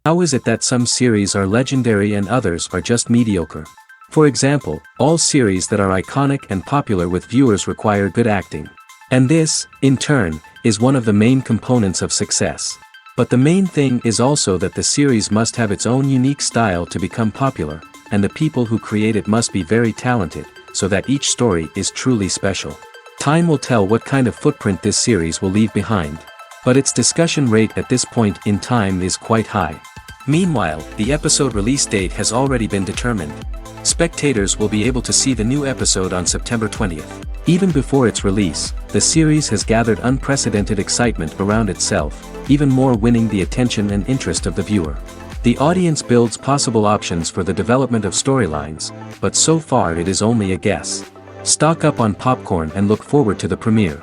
How is it that some series are legendary and others are just mediocre? For example, all series that are iconic and popular with viewers require good acting. And this, in turn, is one of the main components of success. But the main thing is also that the series must have its own unique style to become popular, and the people who create it must be very talented, so that each story is truly special. Time will tell what kind of footprint this series will leave behind. But its discussion rate at this point in time is quite high. Meanwhile, the episode release date has already been determined. Spectators will be able to see the new episode on September 20th. Even before its release, the series has gathered unprecedented excitement around itself, even more winning the attention and interest of the viewer. The audience builds possible options for the development of storylines, but so far it is only a guess. Stock up on popcorn and look forward to the premiere.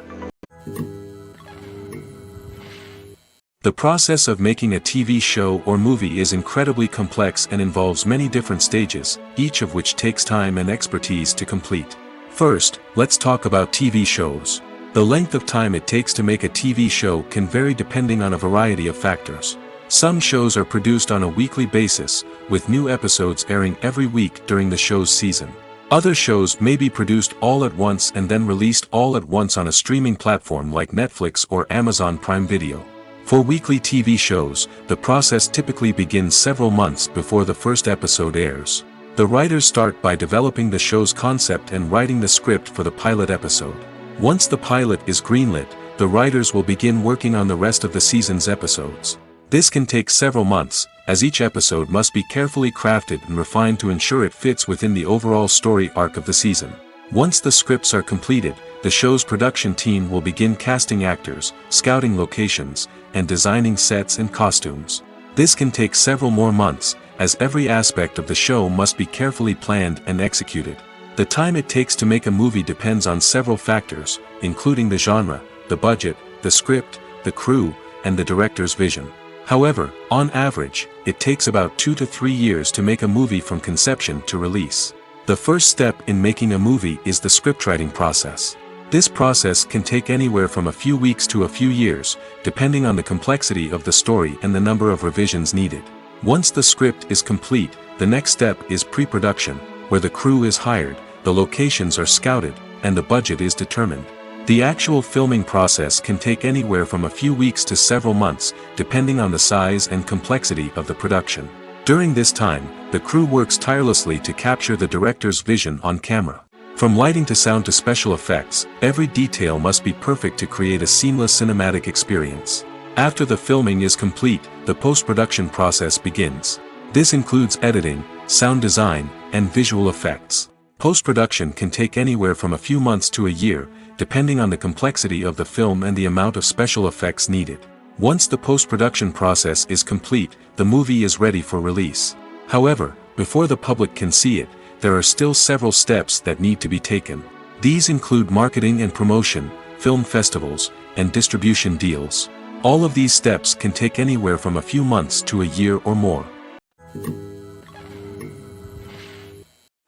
The process of making a TV show or movie is incredibly complex and involves many different stages, each of which takes time and expertise to complete. First, let's talk about TV shows. The length of time it takes to make a TV show can vary depending on a variety of factors. Some shows are produced on a weekly basis, with new episodes airing every week during the show's season. Other shows may be produced all at once and then released all at once on a streaming platform like Netflix or Amazon Prime Video. For weekly TV shows, the process typically begins several months before the first episode airs. The writers start by developing the show's concept and writing the script for the pilot episode. Once the pilot is greenlit, the writers will begin working on the rest of the season's episodes. This can take several months, as each episode must be carefully crafted and refined to ensure it fits within the overall story arc of the season. Once the scripts are completed, the show's production team will begin casting actors, scouting locations, and designing sets and costumes. This can take several more months, as every aspect of the show must be carefully planned and executed. The time it takes to make a movie depends on several factors, including the genre, the budget, the script, the crew, and the director's vision. However, on average, it takes about 2 to 3 years to make a movie from conception to release. The first step in making a movie is the scriptwriting process. This process can take anywhere from a few weeks to a few years, depending on the complexity of the story and the number of revisions needed. Once the script is complete, the next step is pre-production, where the crew is hired, the locations are scouted, and the budget is determined. The actual filming process can take anywhere from a few weeks to several months, depending on the size and complexity of the production. During this time, the crew works tirelessly to capture the director's vision on camera. From lighting to sound to special effects, every detail must be perfect to create a seamless cinematic experience. After the filming is complete, the post-production process begins. This includes editing, sound design, and visual effects. Post-production can take anywhere from a few months to a year, depending on the complexity of the film and the amount of special effects needed. Once the post-production process is complete, the movie is ready for release. However, before the public can see it, there are still several steps that need to be taken. These include marketing and promotion, film festivals, and distribution deals. All of these steps can take anywhere from a few months to a year or more.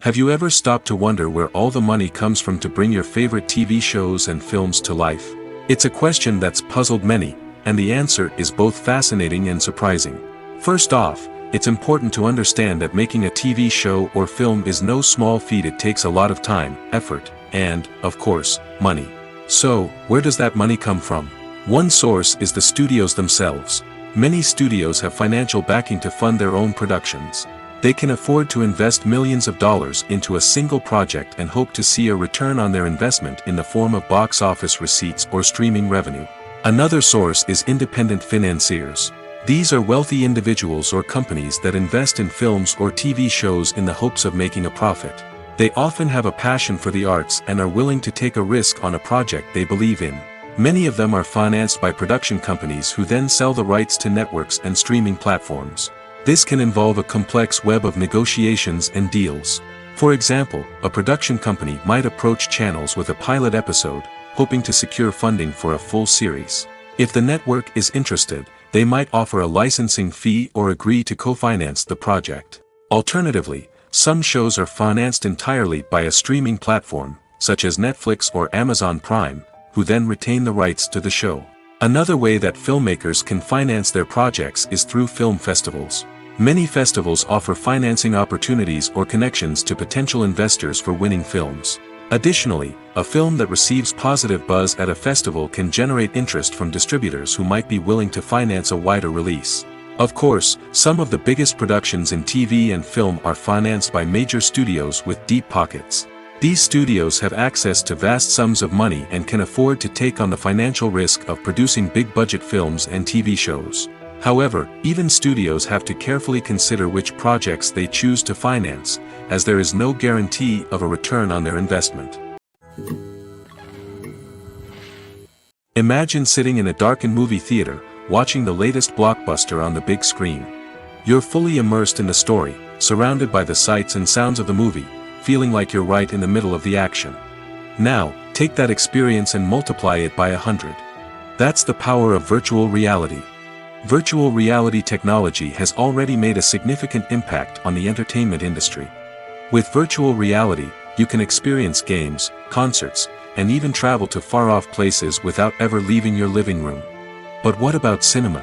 Have you ever stopped to wonder where all the money comes from to bring your favorite TV shows and films to life? It's a question that's puzzled many, and the answer is both fascinating and surprising. First off, it's important to understand that making a TV show or film is no small feat. It takes a lot of time, effort, and, of course, money. So, where does that money come from? One source is the studios themselves. Many studios have financial backing to fund their own productions. They can afford to invest millions of dollars into a single project and hope to see a return on their investment in the form of box office receipts or streaming revenue. Another source is independent financiers. These are wealthy individuals or companies that invest in films or TV shows in the hopes of making a profit. They often have a passion for the arts and are willing to take a risk on a project they believe in. Many of them are financed by production companies who then sell the rights to networks and streaming platforms. This can involve a complex web of negotiations and deals. For example, a production company might approach channels with a pilot episode, hoping to secure funding for a full series. If the network is interested, they might offer a licensing fee or agree to co-finance the project. Alternatively, some shows are financed entirely by a streaming platform, such as Netflix or Amazon Prime, who then retain the rights to the show. Another way that filmmakers can finance their projects is through film festivals. Many festivals offer financing opportunities or connections to potential investors for winning films. Additionally, a film that receives positive buzz at a festival can generate interest from distributors who might be willing to finance a wider release. Of course, some of the biggest productions in TV and film are financed by major studios with deep pockets. These studios have access to vast sums of money and can afford to take on the financial risk of producing big-budget films and TV shows. However, even studios have to carefully consider which projects they choose to finance, as there is no guarantee of a return on their investment. Imagine sitting in a darkened movie theater, watching the latest blockbuster on the big screen. You're fully immersed in the story, surrounded by the sights and sounds of the movie, feeling like you're right in the middle of the action. Now, take that experience and multiply it by 100. That's the power of virtual reality. Virtual reality technology has already made a significant impact on the entertainment industry. With virtual reality, you can experience games, concerts, and even travel to far-off places without ever leaving your living room. But what about cinema?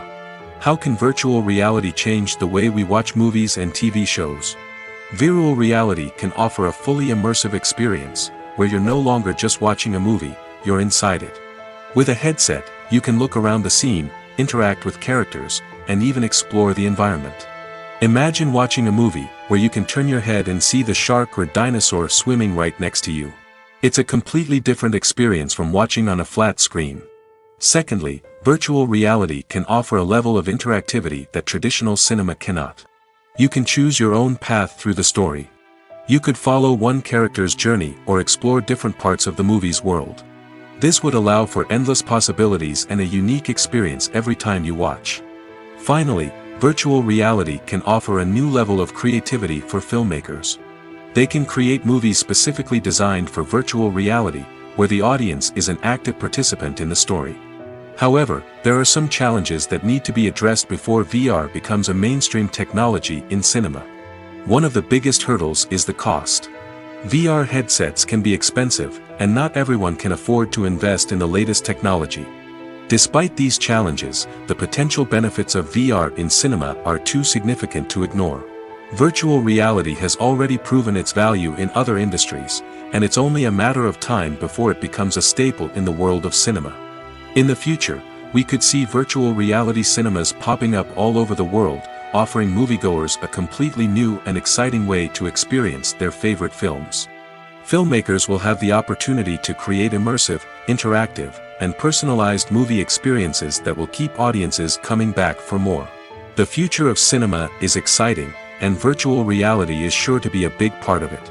How can virtual reality change the way we watch movies and TV shows? Virtual reality can offer a fully immersive experience, where you're no longer just watching a movie, you're inside it. With a headset, you can look around the scene, interact with characters, and even explore the environment. Imagine watching a movie, where you can turn your head and see the shark or dinosaur swimming right next to you. It's a completely different experience from watching on a flat screen. Secondly, virtual reality can offer a level of interactivity that traditional cinema cannot. You can choose your own path through the story. You could follow one character's journey or explore different parts of the movie's world. This would allow for endless possibilities and a unique experience every time you watch. Finally, virtual reality can offer a new level of creativity for filmmakers. They can create movies specifically designed for virtual reality, where the audience is an active participant in the story. However, there are some challenges that need to be addressed before VR becomes a mainstream technology in cinema. One of the biggest hurdles is the cost. VR headsets can be expensive, and not everyone can afford to invest in the latest technology. Despite these challenges, the potential benefits of VR in cinema are too significant to ignore. Virtual reality has already proven its value in other industries, and it's only a matter of time before it becomes a staple in the world of cinema. In the future, we could see virtual reality cinemas popping up all over the world, offering moviegoers a completely new and exciting way to experience their favorite films. Filmmakers will have the opportunity to create immersive, interactive, and personalized movie experiences that will keep audiences coming back for more. The future of cinema is exciting, and virtual reality is sure to be a big part of it.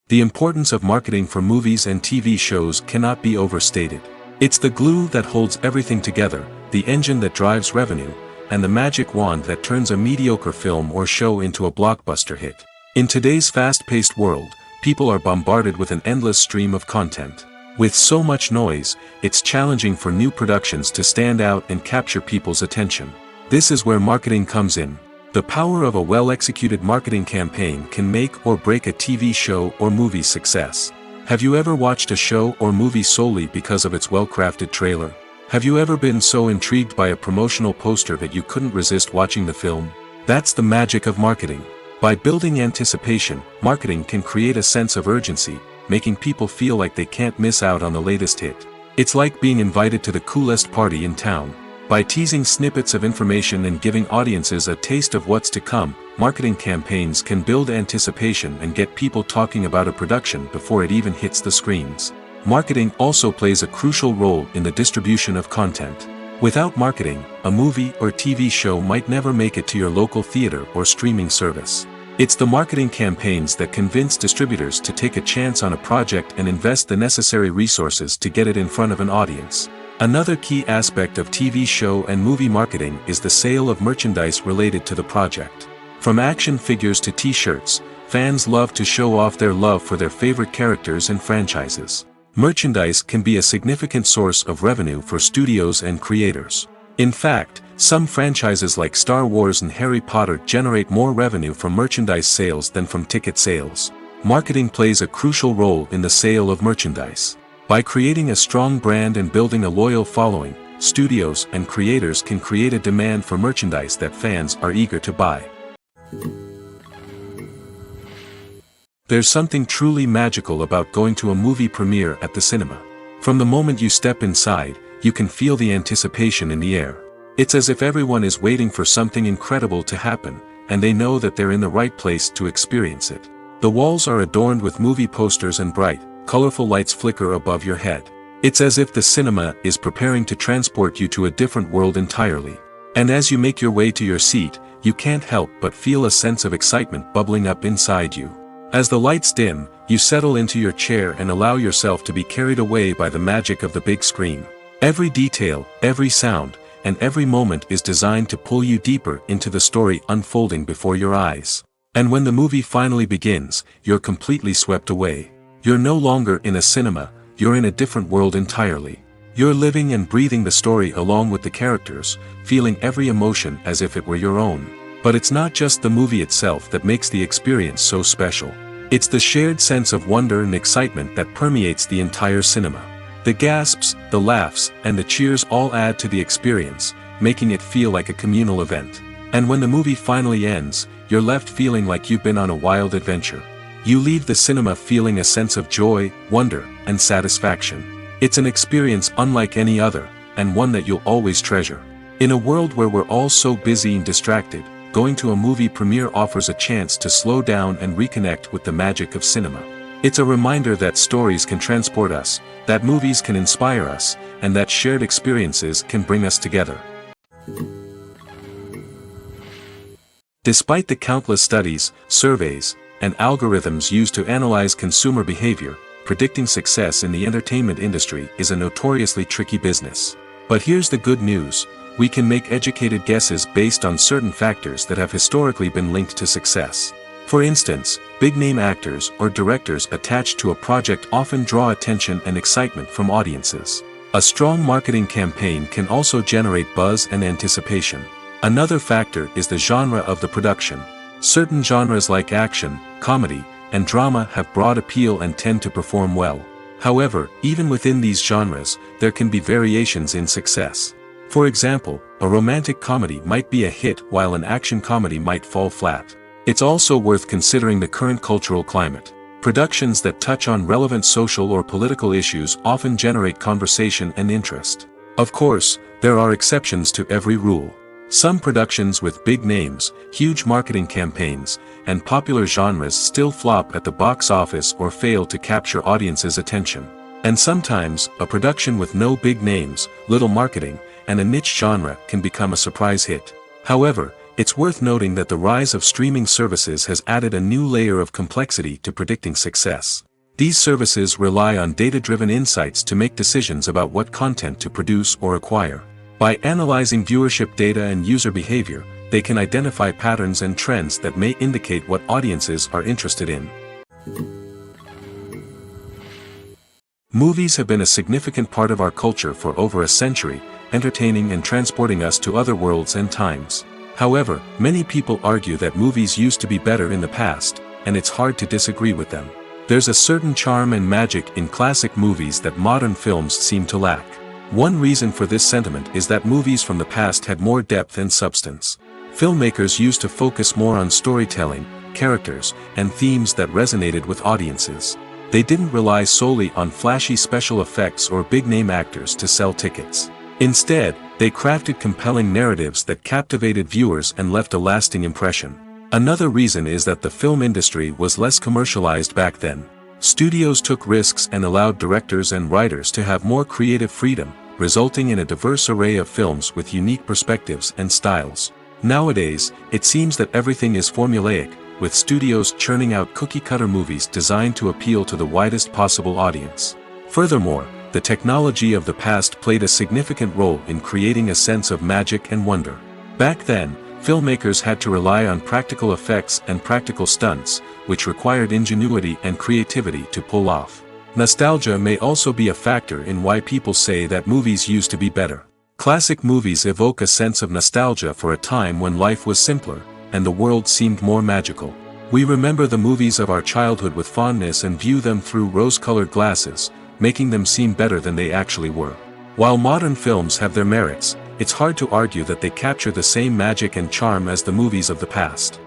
The importance of marketing for movies and TV shows cannot be overstated. It's the glue that holds everything together, the engine that drives revenue, and the magic wand that turns a mediocre film or show into a blockbuster hit. In today's fast-paced world, people are bombarded with an endless stream of content. With so much noise, it's challenging for new productions to stand out and capture people's attention. This is where marketing comes in. The power of a well-executed marketing campaign can make or break a TV show or movie's success. Have you ever watched a show or movie solely because of its well-crafted trailer? Have you ever been so intrigued by a promotional poster that you couldn't resist watching the film? That's the magic of marketing. By building anticipation, marketing can create a sense of urgency, making people feel like they can't miss out on the latest hit. It's like being invited to the coolest party in town. By teasing snippets of information and giving audiences a taste of what's to come, marketing campaigns can build anticipation and get people talking about a production before it even hits the screens. Marketing also plays a crucial role in the distribution of content. Without marketing, a movie or TV show might never make it to your local theater or streaming service. It's the marketing campaigns that convince distributors to take a chance on a project and invest the necessary resources to get it in front of an audience. Another key aspect of TV show and movie marketing is the sale of merchandise related to the project. From action figures to t-shirts, fans love to show off their love for their favorite characters and franchises. Merchandise can be a significant source of revenue for studios and creators. In fact, some franchises like Star Wars and Harry Potter generate more revenue from merchandise sales than from ticket sales. Marketing plays a crucial role in the sale of merchandise. By creating a strong brand and building a loyal following, studios and creators can create a demand for merchandise that fans are eager to buy. There's something truly magical about going to a movie premiere at the cinema. From the moment you step inside, you can feel the anticipation in the air. It's as if everyone is waiting for something incredible to happen, and they know that they're in the right place to experience it. The walls are adorned with movie posters and bright, colorful lights flicker above your head. It's as if the cinema is preparing to transport you to a different world entirely. And as you make your way to your seat, you can't help but feel a sense of excitement bubbling up inside you. As the lights dim, you settle into your chair and allow yourself to be carried away by the magic of the big screen. Every detail, every sound, and every moment is designed to pull you deeper into the story unfolding before your eyes. And when the movie finally begins, you're completely swept away. You're no longer in a cinema, you're in a different world entirely. You're living and breathing the story along with the characters, feeling every emotion as if it were your own. But it's not just the movie itself that makes the experience so special. It's the shared sense of wonder and excitement that permeates the entire cinema. The gasps, the laughs, and the cheers all add to the experience, making it feel like a communal event. And when the movie finally ends, you're left feeling like you've been on a wild adventure. You leave the cinema feeling a sense of joy, wonder, and satisfaction. It's an experience unlike any other, and one that you'll always treasure. In a world where we're all so busy and distracted, going to a movie premiere offers a chance to slow down and reconnect with the magic of cinema. It's a reminder that stories can transport us, that movies can inspire us, and that shared experiences can bring us together. Despite the countless studies, surveys, and algorithms used to analyze consumer behavior, predicting success in the entertainment industry is a notoriously tricky business. But here's the good news. We can make educated guesses based on certain factors that have historically been linked to success. For instance, big-name actors or directors attached to a project often draw attention and excitement from audiences. A strong marketing campaign can also generate buzz and anticipation. Another factor is the genre of the production. Certain genres like action, comedy, and drama have broad appeal and tend to perform well. However, even within these genres, there can be variations in success. For example, a romantic comedy might be a hit while an action comedy might fall flat. It's also worth considering the current cultural climate. Productions that touch on relevant social or political issues often generate conversation and interest. Of course, there are exceptions to every rule. Some productions with big names, huge marketing campaigns, and popular genres still flop at the box office or fail to capture audiences' attention. And sometimes, a production with no big names, little marketing, and a niche genre can become a surprise hit. However, it's worth noting that the rise of streaming services has added a new layer of complexity to predicting success. These services rely on data-driven insights to make decisions about what content to produce or acquire. By analyzing viewership data and user behavior, they can identify patterns and trends that may indicate what audiences are interested in. Movies have been a significant part of our culture for over a century, entertaining and transporting us to other worlds and times. However, many people argue that movies used to be better in the past, and it's hard to disagree with them. There's a certain charm and magic in classic movies that modern films seem to lack. One reason for this sentiment is that movies from the past had more depth and substance. Filmmakers used to focus more on storytelling, characters, and themes that resonated with audiences. They didn't rely solely on flashy special effects or big-name actors to sell tickets. Instead, they crafted compelling narratives that captivated viewers and left a lasting impression. Another reason is that the film industry was less commercialized back then. Studios took risks and allowed directors and writers to have more creative freedom, resulting in a diverse array of films with unique perspectives and styles. Nowadays, it seems that everything is formulaic, with studios churning out cookie-cutter movies designed to appeal to the widest possible audience. Furthermore, the technology of the past played a significant role in creating a sense of magic and wonder. Back then, filmmakers had to rely on practical effects and practical stunts, which required ingenuity and creativity to pull off. Nostalgia may also be a factor in why people say that movies used to be better. Classic movies evoke a sense of nostalgia for a time when life was simpler, and the world seemed more magical. We remember the movies of our childhood with fondness and view them through rose-colored glasses, making them seem better than they actually were. While modern films have their merits, it's hard to argue that they capture the same magic and charm as the movies of the past.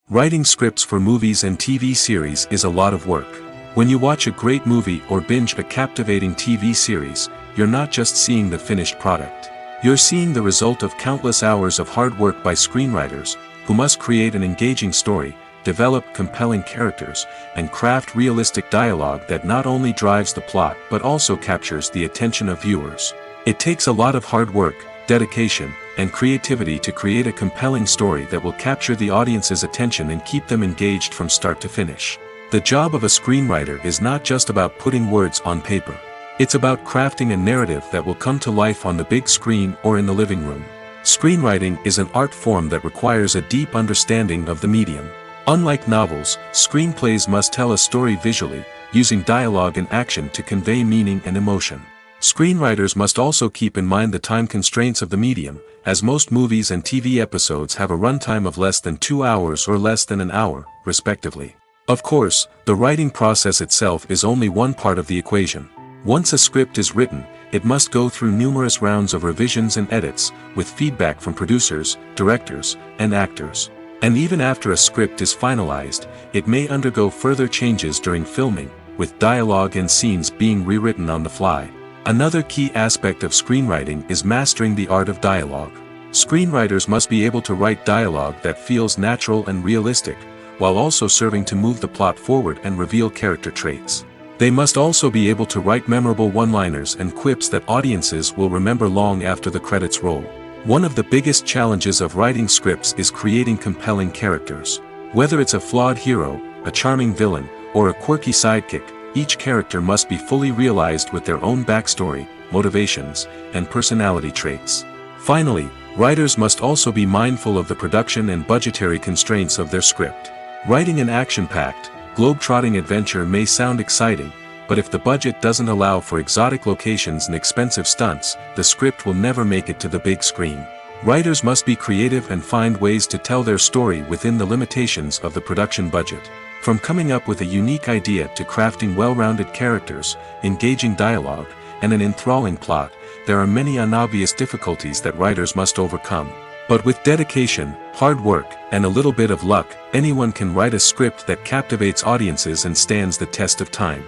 Writing scripts for movies and TV series is a lot of work. When you watch a great movie or binge a captivating TV series, you're not just seeing the finished product. You're seeing the result of countless hours of hard work by screenwriters, who must create an engaging story, develop compelling characters, and craft realistic dialogue that not only drives the plot but also captures the attention of viewers. It takes a lot of hard work, dedication, and creativity to create a compelling story that will capture the audience's attention and keep them engaged from start to finish. The job of a screenwriter is not just about putting words on paper. It's about crafting a narrative that will come to life on the big screen or in the living room. Screenwriting is an art form that requires a deep understanding of the medium. Unlike novels, screenplays must tell a story visually, using dialogue and action to convey meaning and emotion. Screenwriters must also keep in mind the time constraints of the medium, as most movies and TV episodes have a runtime of less than 2 hours or less than an hour, respectively. Of course, the writing process itself is only one part of the equation. Once a script is written, it must go through numerous rounds of revisions and edits, with feedback from producers, directors, and actors. And even after a script is finalized, it may undergo further changes during filming, with dialogue and scenes being rewritten on the fly. Another key aspect of screenwriting is mastering the art of dialogue. Screenwriters must be able to write dialogue that feels natural and realistic, while also serving to move the plot forward and reveal character traits. They must also be able to write memorable one-liners and quips that audiences will remember long after the credits roll. One of the biggest challenges of writing scripts is creating compelling characters. Whether it's a flawed hero, a charming villain, or a quirky sidekick, each character must be fully realized with their own backstory, motivations, and personality traits. Finally, writers must also be mindful of the production and budgetary constraints of their script. Writing an action-packed, globe-trotting adventure may sound exciting, but if the budget doesn't allow for exotic locations and expensive stunts, the script will never make it to the big screen. Writers must be creative and find ways to tell their story within the limitations of the production budget. From coming up with a unique idea to crafting well-rounded characters, engaging dialogue, and an enthralling plot, there are many unobvious difficulties that writers must overcome. But with dedication, hard work, and a little bit of luck, anyone can write a script that captivates audiences and stands the test of time.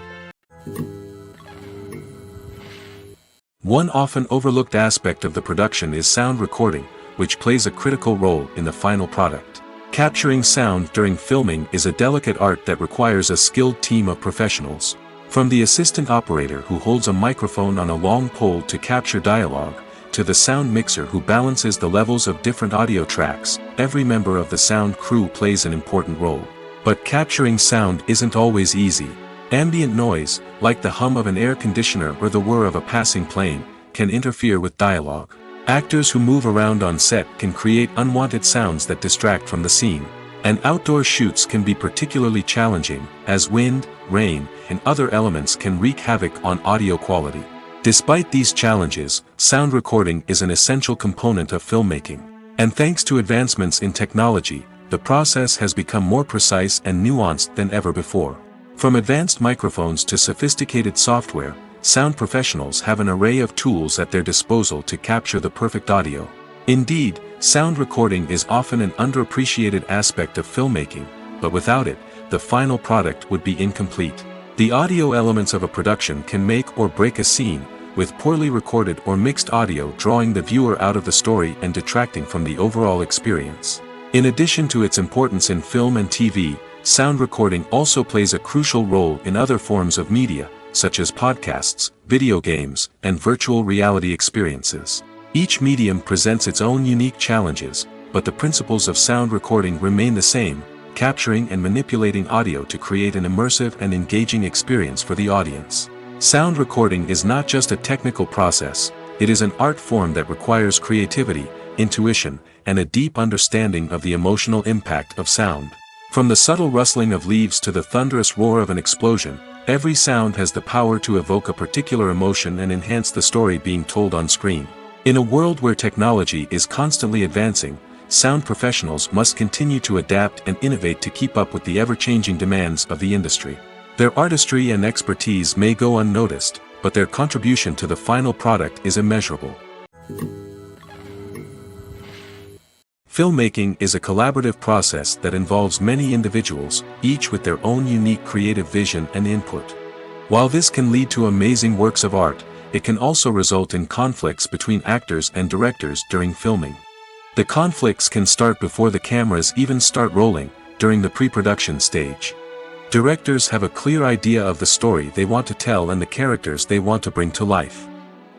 One often overlooked aspect of the production is sound recording, which plays a critical role in the final product. Capturing sound during filming is a delicate art that requires a skilled team of professionals. From the assistant operator who holds a microphone on a long pole to capture dialogue, to the sound mixer who balances the levels of different audio tracks, every member of the sound crew plays an important role. But capturing sound isn't always easy. Ambient noise, like the hum of an air conditioner or the whir of a passing plane, can interfere with dialogue. Actors who move around on set can create unwanted sounds that distract from the scene. And outdoor shoots can be particularly challenging, as wind, rain, and other elements can wreak havoc on audio quality. Despite these challenges, sound recording is an essential component of filmmaking. And thanks to advancements in technology, the process has become more precise and nuanced than ever before. From advanced microphones to sophisticated software, sound professionals have an array of tools at their disposal to capture the perfect audio. Indeed, sound recording is often an underappreciated aspect of filmmaking, but without it, the final product would be incomplete. The audio elements of a production can make or break a scene, with poorly recorded or mixed audio drawing the viewer out of the story and detracting from the overall experience. In addition to its importance in film and TV, sound recording also plays a crucial role in other forms of media, such as podcasts, video games, and virtual reality experiences. Each medium presents its own unique challenges, but the principles of sound recording remain the same, capturing and manipulating audio to create an immersive and engaging experience for the audience. Sound recording is not just a technical process, it is an art form that requires creativity, intuition, and a deep understanding of the emotional impact of sound. From the subtle rustling of leaves to the thunderous roar of an explosion, every sound has the power to evoke a particular emotion and enhance the story being told on screen. In a world where technology is constantly advancing, sound professionals must continue to adapt and innovate to keep up with the ever-changing demands of the industry. Their artistry and expertise may go unnoticed, but their contribution to the final product is immeasurable. Filmmaking is a collaborative process that involves many individuals, each with their own unique creative vision and input. While this can lead to amazing works of art, it can also result in conflicts between actors and directors during filming. The conflicts can start before the cameras even start rolling, during the pre-production stage. Directors have a clear idea of the story they want to tell and the characters they want to bring to life.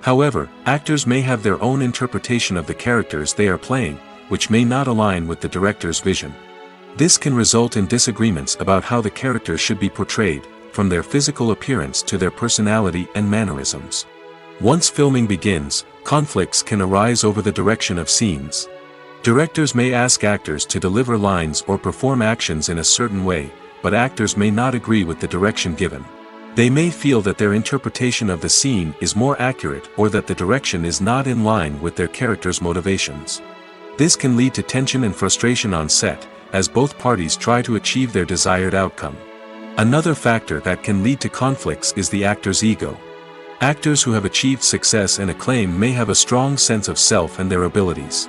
However, actors may have their own interpretation of the characters they are playing, which may not align with the director's vision. This can result in disagreements about how the characters should be portrayed, from their physical appearance to their personality and mannerisms. Once filming begins, conflicts can arise over the direction of scenes. Directors may ask actors to deliver lines or perform actions in a certain way, but actors may not agree with the direction given. They may feel that their interpretation of the scene is more accurate or that the direction is not in line with their character's motivations. This can lead to tension and frustration on set, as both parties try to achieve their desired outcome. Another factor that can lead to conflicts is the actor's ego. Actors who have achieved success and acclaim may have a strong sense of self and their abilities.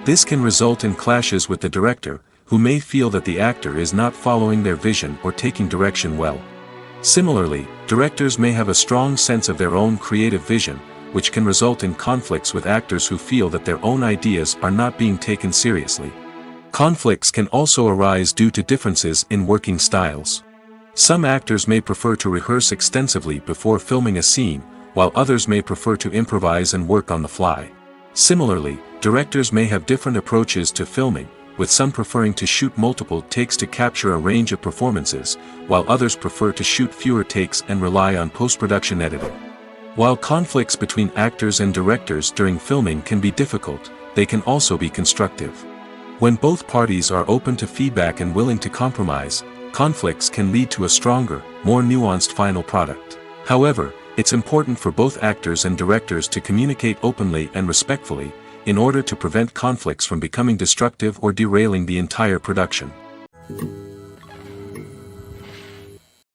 This can result in clashes with the director, who may feel that the actor is not following their vision or taking direction well. Similarly, directors may have a strong sense of their own creative vision, which can result in conflicts with actors who feel that their own ideas are not being taken seriously. Conflicts can also arise due to differences in working styles. Some actors may prefer to rehearse extensively before filming a scene, while others may prefer to improvise and work on the fly. Similarly, directors may have different approaches to filming, with some preferring to shoot multiple takes to capture a range of performances, while others prefer to shoot fewer takes and rely on post-production editing. While conflicts between actors and directors during filming can be difficult, they can also be constructive. When both parties are open to feedback and willing to compromise, conflicts can lead to a stronger, more nuanced final product. However, it's important for both actors and directors to communicate openly and respectfully, in order to prevent conflicts from becoming destructive or derailing the entire production.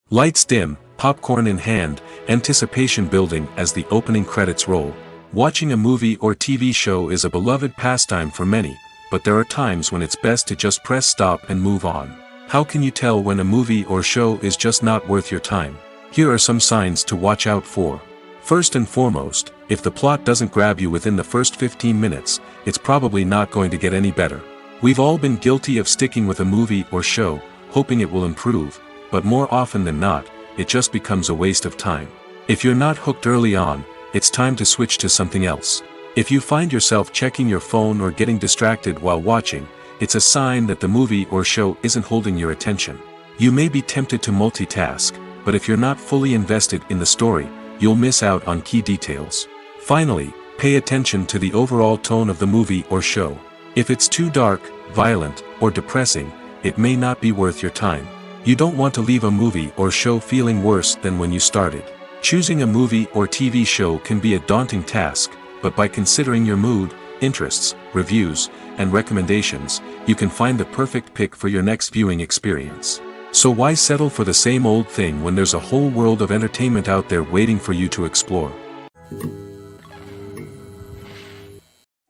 Lights dim, popcorn in hand, anticipation building as the opening credits roll. Watching a movie or TV show is a beloved pastime for many, but there are times when it's best to just press stop and move on. How can you tell when a movie or show is just not worth your time? Here are some signs to watch out for. First and foremost, if the plot doesn't grab you within the first 15 minutes, it's probably not going to get any better. We've all been guilty of sticking with a movie or show, hoping it will improve, but more often than not, it just becomes a waste of time. If you're not hooked early on, it's time to switch to something else. If you find yourself checking your phone or getting distracted while watching, it's a sign that the movie or show isn't holding your attention. You may be tempted to multitask, but if you're not fully invested in the story, you'll miss out on key details. Finally, pay attention to the overall tone of the movie or show. If it's too dark, violent, or depressing, it may not be worth your time. You don't want to leave a movie or show feeling worse than when you started. Choosing a movie or TV show can be a daunting task, but by considering your mood, interests, reviews, and recommendations, you can find the perfect pick for your next viewing experience. So why settle for the same old thing when there's a whole world of entertainment out there waiting for you to explore?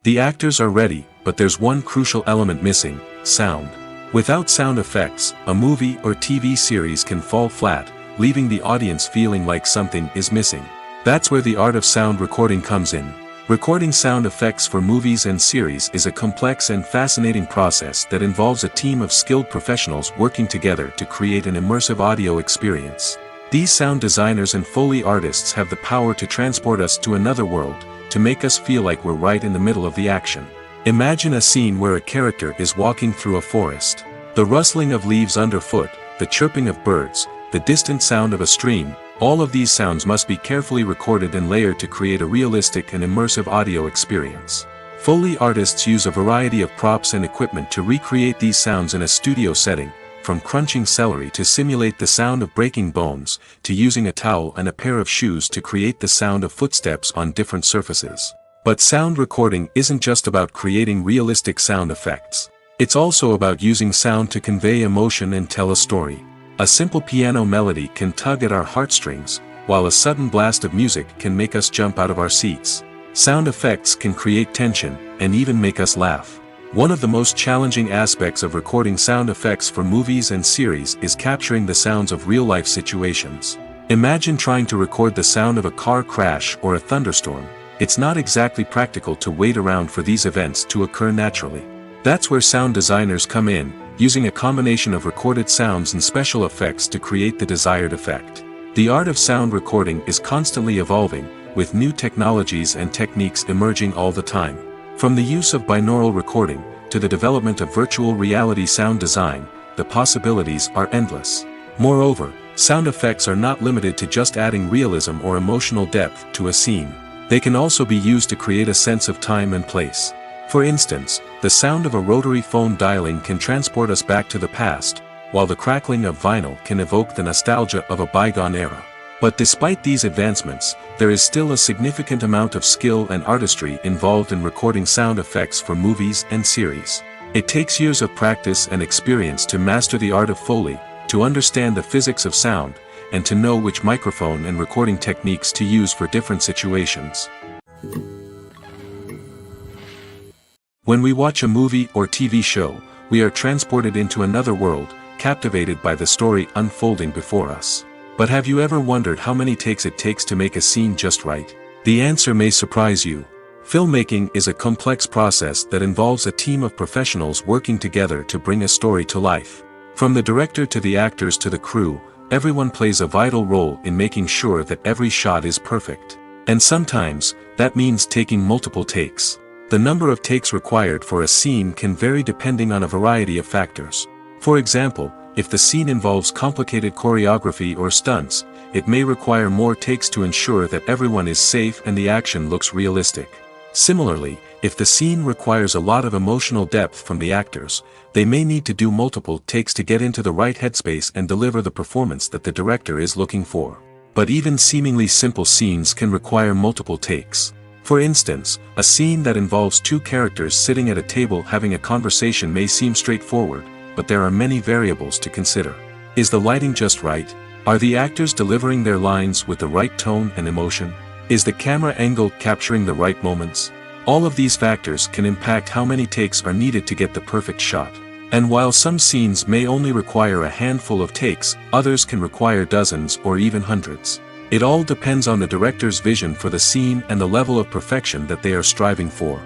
The actors are ready, but there's one crucial element missing: sound. Without sound effects, a movie or TV series can fall flat, leaving the audience feeling like something is missing. That's where the art of sound recording comes in. Recording sound effects for movies and series is a complex and fascinating process that involves a team of skilled professionals working together to create an immersive audio experience. These sound designers and Foley artists have the power to transport us to another world, to make us feel like we're right in the middle of the action. Imagine a scene where a character is walking through a forest. The rustling of leaves underfoot, the chirping of birds, the distant sound of a stream, all of these sounds must be carefully recorded and layered to create a realistic and immersive audio experience. Foley artists use a variety of props and equipment to recreate these sounds in a studio setting, from crunching celery to simulate the sound of breaking bones, to using a towel and a pair of shoes to create the sound of footsteps on different surfaces. But sound recording isn't just about creating realistic sound effects. It's also about using sound to convey emotion and tell a story. A simple piano melody can tug at our heartstrings, while a sudden blast of music can make us jump out of our seats. Sound effects can create tension, and even make us laugh. One of the most challenging aspects of recording sound effects for movies and series is capturing the sounds of real-life situations. Imagine trying to record the sound of a car crash or a thunderstorm. It's not exactly practical to wait around for these events to occur naturally. That's where sound designers come in, using a combination of recorded sounds and special effects to create the desired effect. The art of sound recording is constantly evolving, with new technologies and techniques emerging all the time. From the use of binaural recording, to the development of virtual reality sound design, the possibilities are endless. Moreover, sound effects are not limited to just adding realism or emotional depth to a scene. They can also be used to create a sense of time and place. For instance, the sound of a rotary phone dialing can transport us back to the past, while the crackling of vinyl can evoke the nostalgia of a bygone era. But despite these advancements, there is still a significant amount of skill and artistry involved in recording sound effects for movies and series. It takes years of practice and experience to master the art of Foley, to understand the physics of sound, and to know which microphone and recording techniques to use for different situations. When we watch a movie or TV show, we are transported into another world, captivated by the story unfolding before us. But have you ever wondered how many takes it takes to make a scene just right? The answer may surprise you. Filmmaking is a complex process that involves a team of professionals working together to bring a story to life. From the director to the actors to the crew, everyone plays a vital role in making sure that every shot is perfect. And sometimes, that means taking multiple takes. The number of takes required for a scene can vary depending on a variety of factors. For example, if the scene involves complicated choreography or stunts, it may require more takes to ensure that everyone is safe and the action looks realistic. Similarly, if the scene requires a lot of emotional depth from the actors, they may need to do multiple takes to get into the right headspace and deliver the performance that the director is looking for. But even seemingly simple scenes can require multiple takes. For instance, a scene that involves two characters sitting at a table having a conversation may seem straightforward, but there are many variables to consider. Is the lighting just right? Are the actors delivering their lines with the right tone and emotion? Is the camera angle capturing the right moments? All of these factors can impact how many takes are needed to get the perfect shot. And while some scenes may only require a handful of takes, others can require dozens or even hundreds. It all depends on the director's vision for the scene and the level of perfection that they are striving for.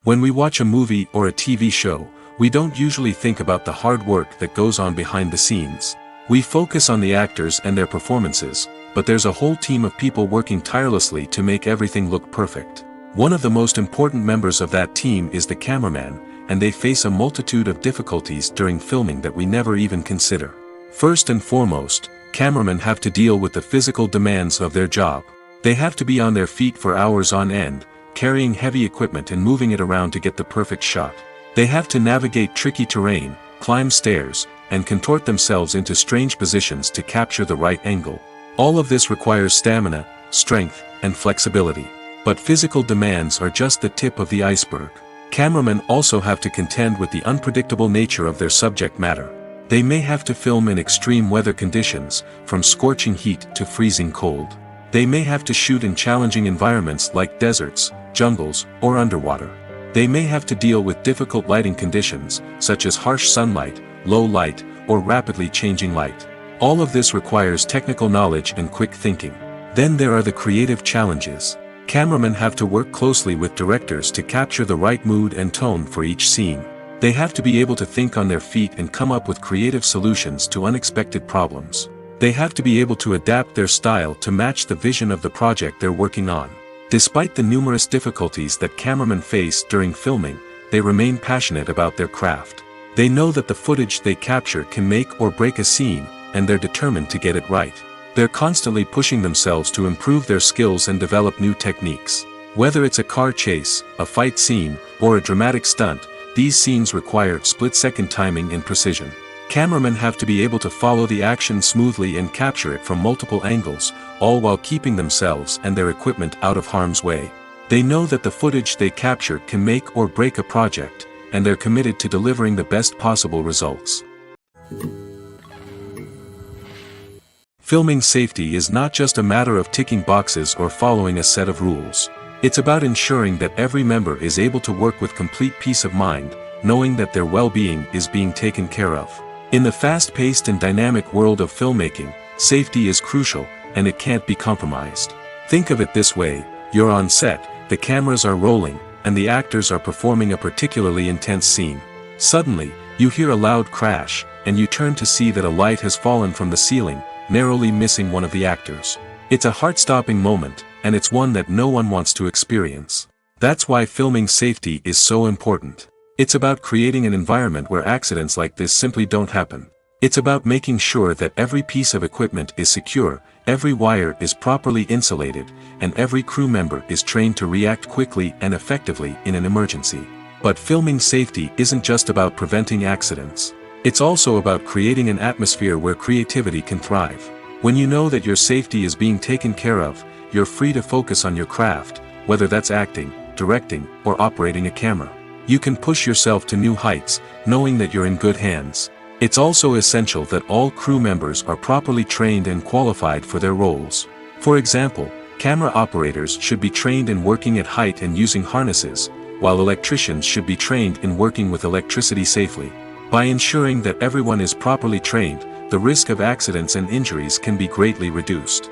When we watch a movie or a TV show, we don't usually think about the hard work that goes on behind the scenes. We focus on the actors and their performances, but there's a whole team of people working tirelessly to make everything look perfect. One of the most important members of that team is the cameraman, and they face a multitude of difficulties during filming that we never even consider. First and foremost, cameramen have to deal with the physical demands of their job. They have to be on their feet for hours on end, carrying heavy equipment and moving it around to get the perfect shot. They have to navigate tricky terrain, climb stairs, and contort themselves into strange positions to capture the right angle. All of this requires stamina, strength, and flexibility. But physical demands are just the tip of the iceberg. Cameramen also have to contend with the unpredictable nature of their subject matter. They may have to film in extreme weather conditions, from scorching heat to freezing cold. They may have to shoot in challenging environments like deserts, jungles, or underwater. They may have to deal with difficult lighting conditions, such as harsh sunlight, low light, or rapidly changing light. All of this requires technical knowledge and quick thinking. Then there are the creative challenges. Cameramen have to work closely with directors to capture the right mood and tone for each scene. They have to be able to think on their feet and come up with creative solutions to unexpected problems. They have to be able to adapt their style to match the vision of the project they're working on. Despite the numerous difficulties that cameramen face during filming, they remain passionate about their craft. They know that the footage they capture can make or break a scene, and they're determined to get it right. They're constantly pushing themselves to improve their skills and develop new techniques. Whether it's a car chase, a fight scene, or a dramatic stunt, these scenes require split-second timing and precision. Cameramen have to be able to follow the action smoothly and capture it from multiple angles, all while keeping themselves and their equipment out of harm's way. They know that the footage they capture can make or break a project, and they're committed to delivering the best possible results. Filming safety is not just a matter of ticking boxes or following a set of rules. It's about ensuring that every member is able to work with complete peace of mind, knowing that their well-being is being taken care of. In the fast-paced and dynamic world of filmmaking, safety is crucial, and it can't be compromised. Think of it this way: you're on set, the cameras are rolling, and the actors are performing a particularly intense scene. Suddenly, you hear a loud crash, and you turn to see that a light has fallen from the ceiling, narrowly missing one of the actors. It's a heart-stopping moment, and it's one that no one wants to experience. That's why filming safety is so important. It's about creating an environment where accidents like this simply don't happen. It's about making sure that every piece of equipment is secure, every wire is properly insulated, and every crew member is trained to react quickly and effectively in an emergency. But filming safety isn't just about preventing accidents. It's also about creating an atmosphere where creativity can thrive. When you know that your safety is being taken care of, you're free to focus on your craft, whether that's acting, directing, or operating a camera. You can push yourself to new heights, knowing that you're in good hands. It's also essential that all crew members are properly trained and qualified for their roles. For example, camera operators should be trained in working at height and using harnesses, while electricians should be trained in working with electricity safely. By ensuring that everyone is properly trained, the risk of accidents and injuries can be greatly reduced.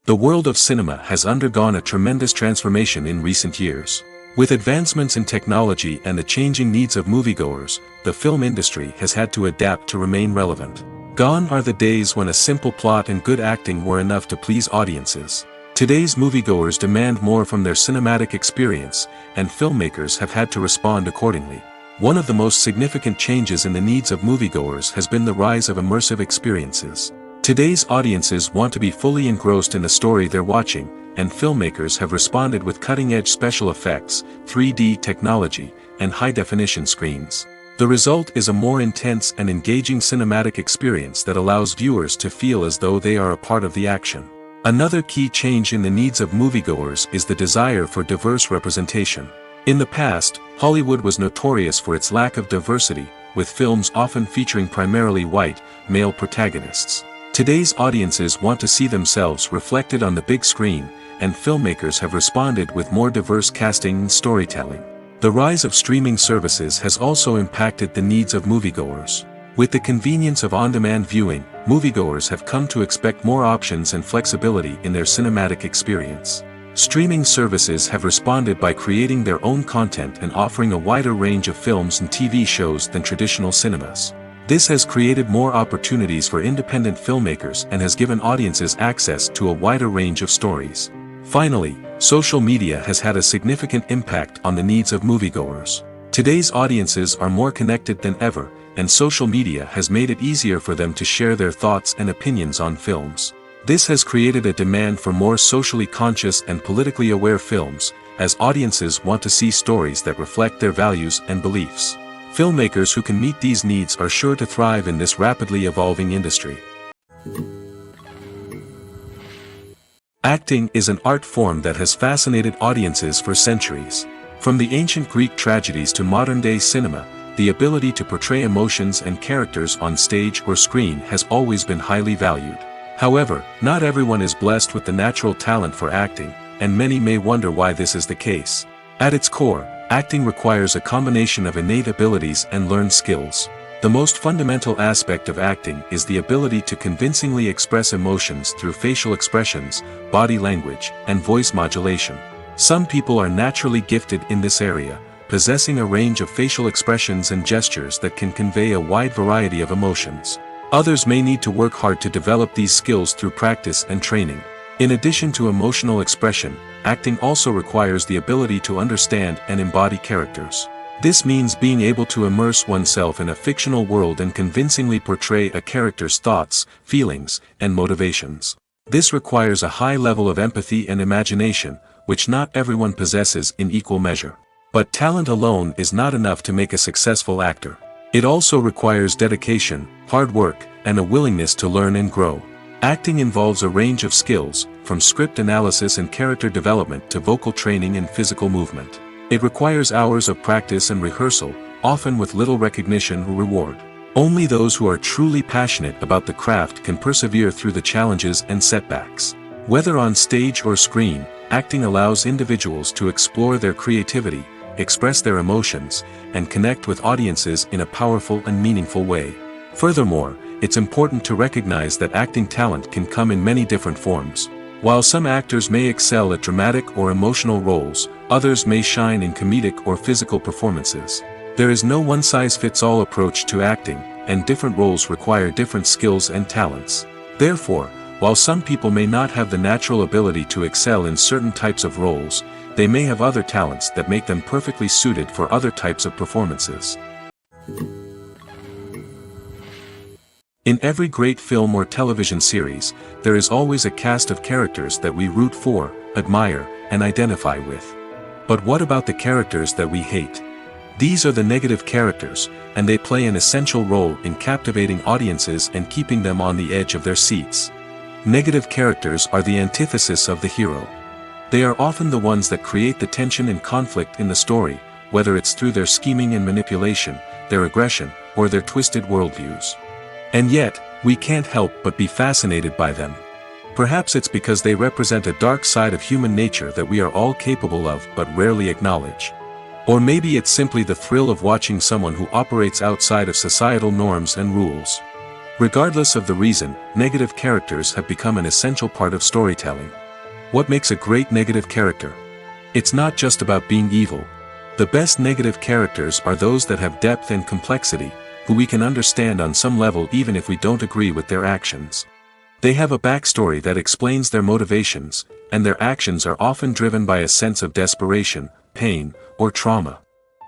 The world of cinema has undergone a tremendous transformation in recent years. With advancements in technology and the changing needs of moviegoers, the film industry has had to adapt to remain relevant. Gone are the days when a simple plot and good acting were enough to please audiences. Today's moviegoers demand more from their cinematic experience, and filmmakers have had to respond accordingly. One of the most significant changes in the needs of moviegoers has been the rise of immersive experiences. Today's audiences want to be fully engrossed in the story they're watching, and filmmakers have responded with cutting-edge special effects, 3D technology, and high-definition screens. The result is a more intense and engaging cinematic experience that allows viewers to feel as though they are a part of the action. Another key change in the needs of moviegoers is the desire for diverse representation. In the past, Hollywood was notorious for its lack of diversity, with films often featuring primarily white, male protagonists. Today's audiences want to see themselves reflected on the big screen, and filmmakers have responded with more diverse casting and storytelling. The rise of streaming services has also impacted the needs of moviegoers. With the convenience of on-demand viewing, moviegoers have come to expect more options and flexibility in their cinematic experience. Streaming services have responded by creating their own content and offering a wider range of films and TV shows than traditional cinemas. This has created more opportunities for independent filmmakers and has given audiences access to a wider range of stories. Finally, social media has had a significant impact on the needs of moviegoers. Today's audiences are more connected than ever, and social media has made it easier for them to share their thoughts and opinions on films. This has created a demand for more socially conscious and politically aware films, as audiences want to see stories that reflect their values and beliefs. Filmmakers who can meet these needs are sure to thrive in this rapidly evolving industry. Acting is an art form that has fascinated audiences for centuries. From the ancient Greek tragedies to modern-day cinema, the ability to portray emotions and characters on stage or screen has always been highly valued. However, not everyone is blessed with the natural talent for acting, and many may wonder why this is the case. At its core, acting requires a combination of innate abilities and learned skills. The most fundamental aspect of acting is the ability to convincingly express emotions through facial expressions, body language, and voice modulation. Some people are naturally gifted in this area, possessing a range of facial expressions and gestures that can convey a wide variety of emotions. Others may need to work hard to develop these skills through practice and training. In addition to emotional expression, acting also requires the ability to understand and embody characters. This means being able to immerse oneself in a fictional world and convincingly portray a character's thoughts, feelings, and motivations. This requires a high level of empathy and imagination, which not everyone possesses in equal measure. But talent alone is not enough to make a successful actor. It also requires dedication, hard work, and a willingness to learn and grow. Acting involves a range of skills, from script analysis and character development to vocal training and physical movement. It requires hours of practice and rehearsal, often with little recognition or reward. Only those who are truly passionate about the craft can persevere through the challenges and setbacks. Whether on stage or screen, acting allows individuals to explore their creativity, express their emotions, and connect with audiences in a powerful and meaningful way. Furthermore, it's important to recognize that acting talent can come in many different forms. While some actors may excel at dramatic or emotional roles, others may shine in comedic or physical performances. There is no one-size-fits-all approach to acting, and different roles require different skills and talents. Therefore, while some people may not have the natural ability to excel in certain types of roles, they may have other talents that make them perfectly suited for other types of performances. In every great film or television series, there is always a cast of characters that we root for, admire, and identify with. But what about the characters that we hate? These are the negative characters, and they play an essential role in captivating audiences and keeping them on the edge of their seats. Negative characters are the antithesis of the hero. They are often the ones that create the tension and conflict in the story, whether it's through their scheming and manipulation, their aggression, or their twisted worldviews. And yet, we can't help but be fascinated by them. Perhaps it's because they represent a dark side of human nature that we are all capable of but rarely acknowledge. Or maybe it's simply the thrill of watching someone who operates outside of societal norms and rules. Regardless of the reason, negative characters have become an essential part of storytelling. What makes a great negative character? It's not just about being evil. The best negative characters are those that have depth and complexity, who we can understand on some level even if we don't agree with their actions. They have a backstory that explains their motivations, and their actions are often driven by a sense of desperation, pain, or trauma.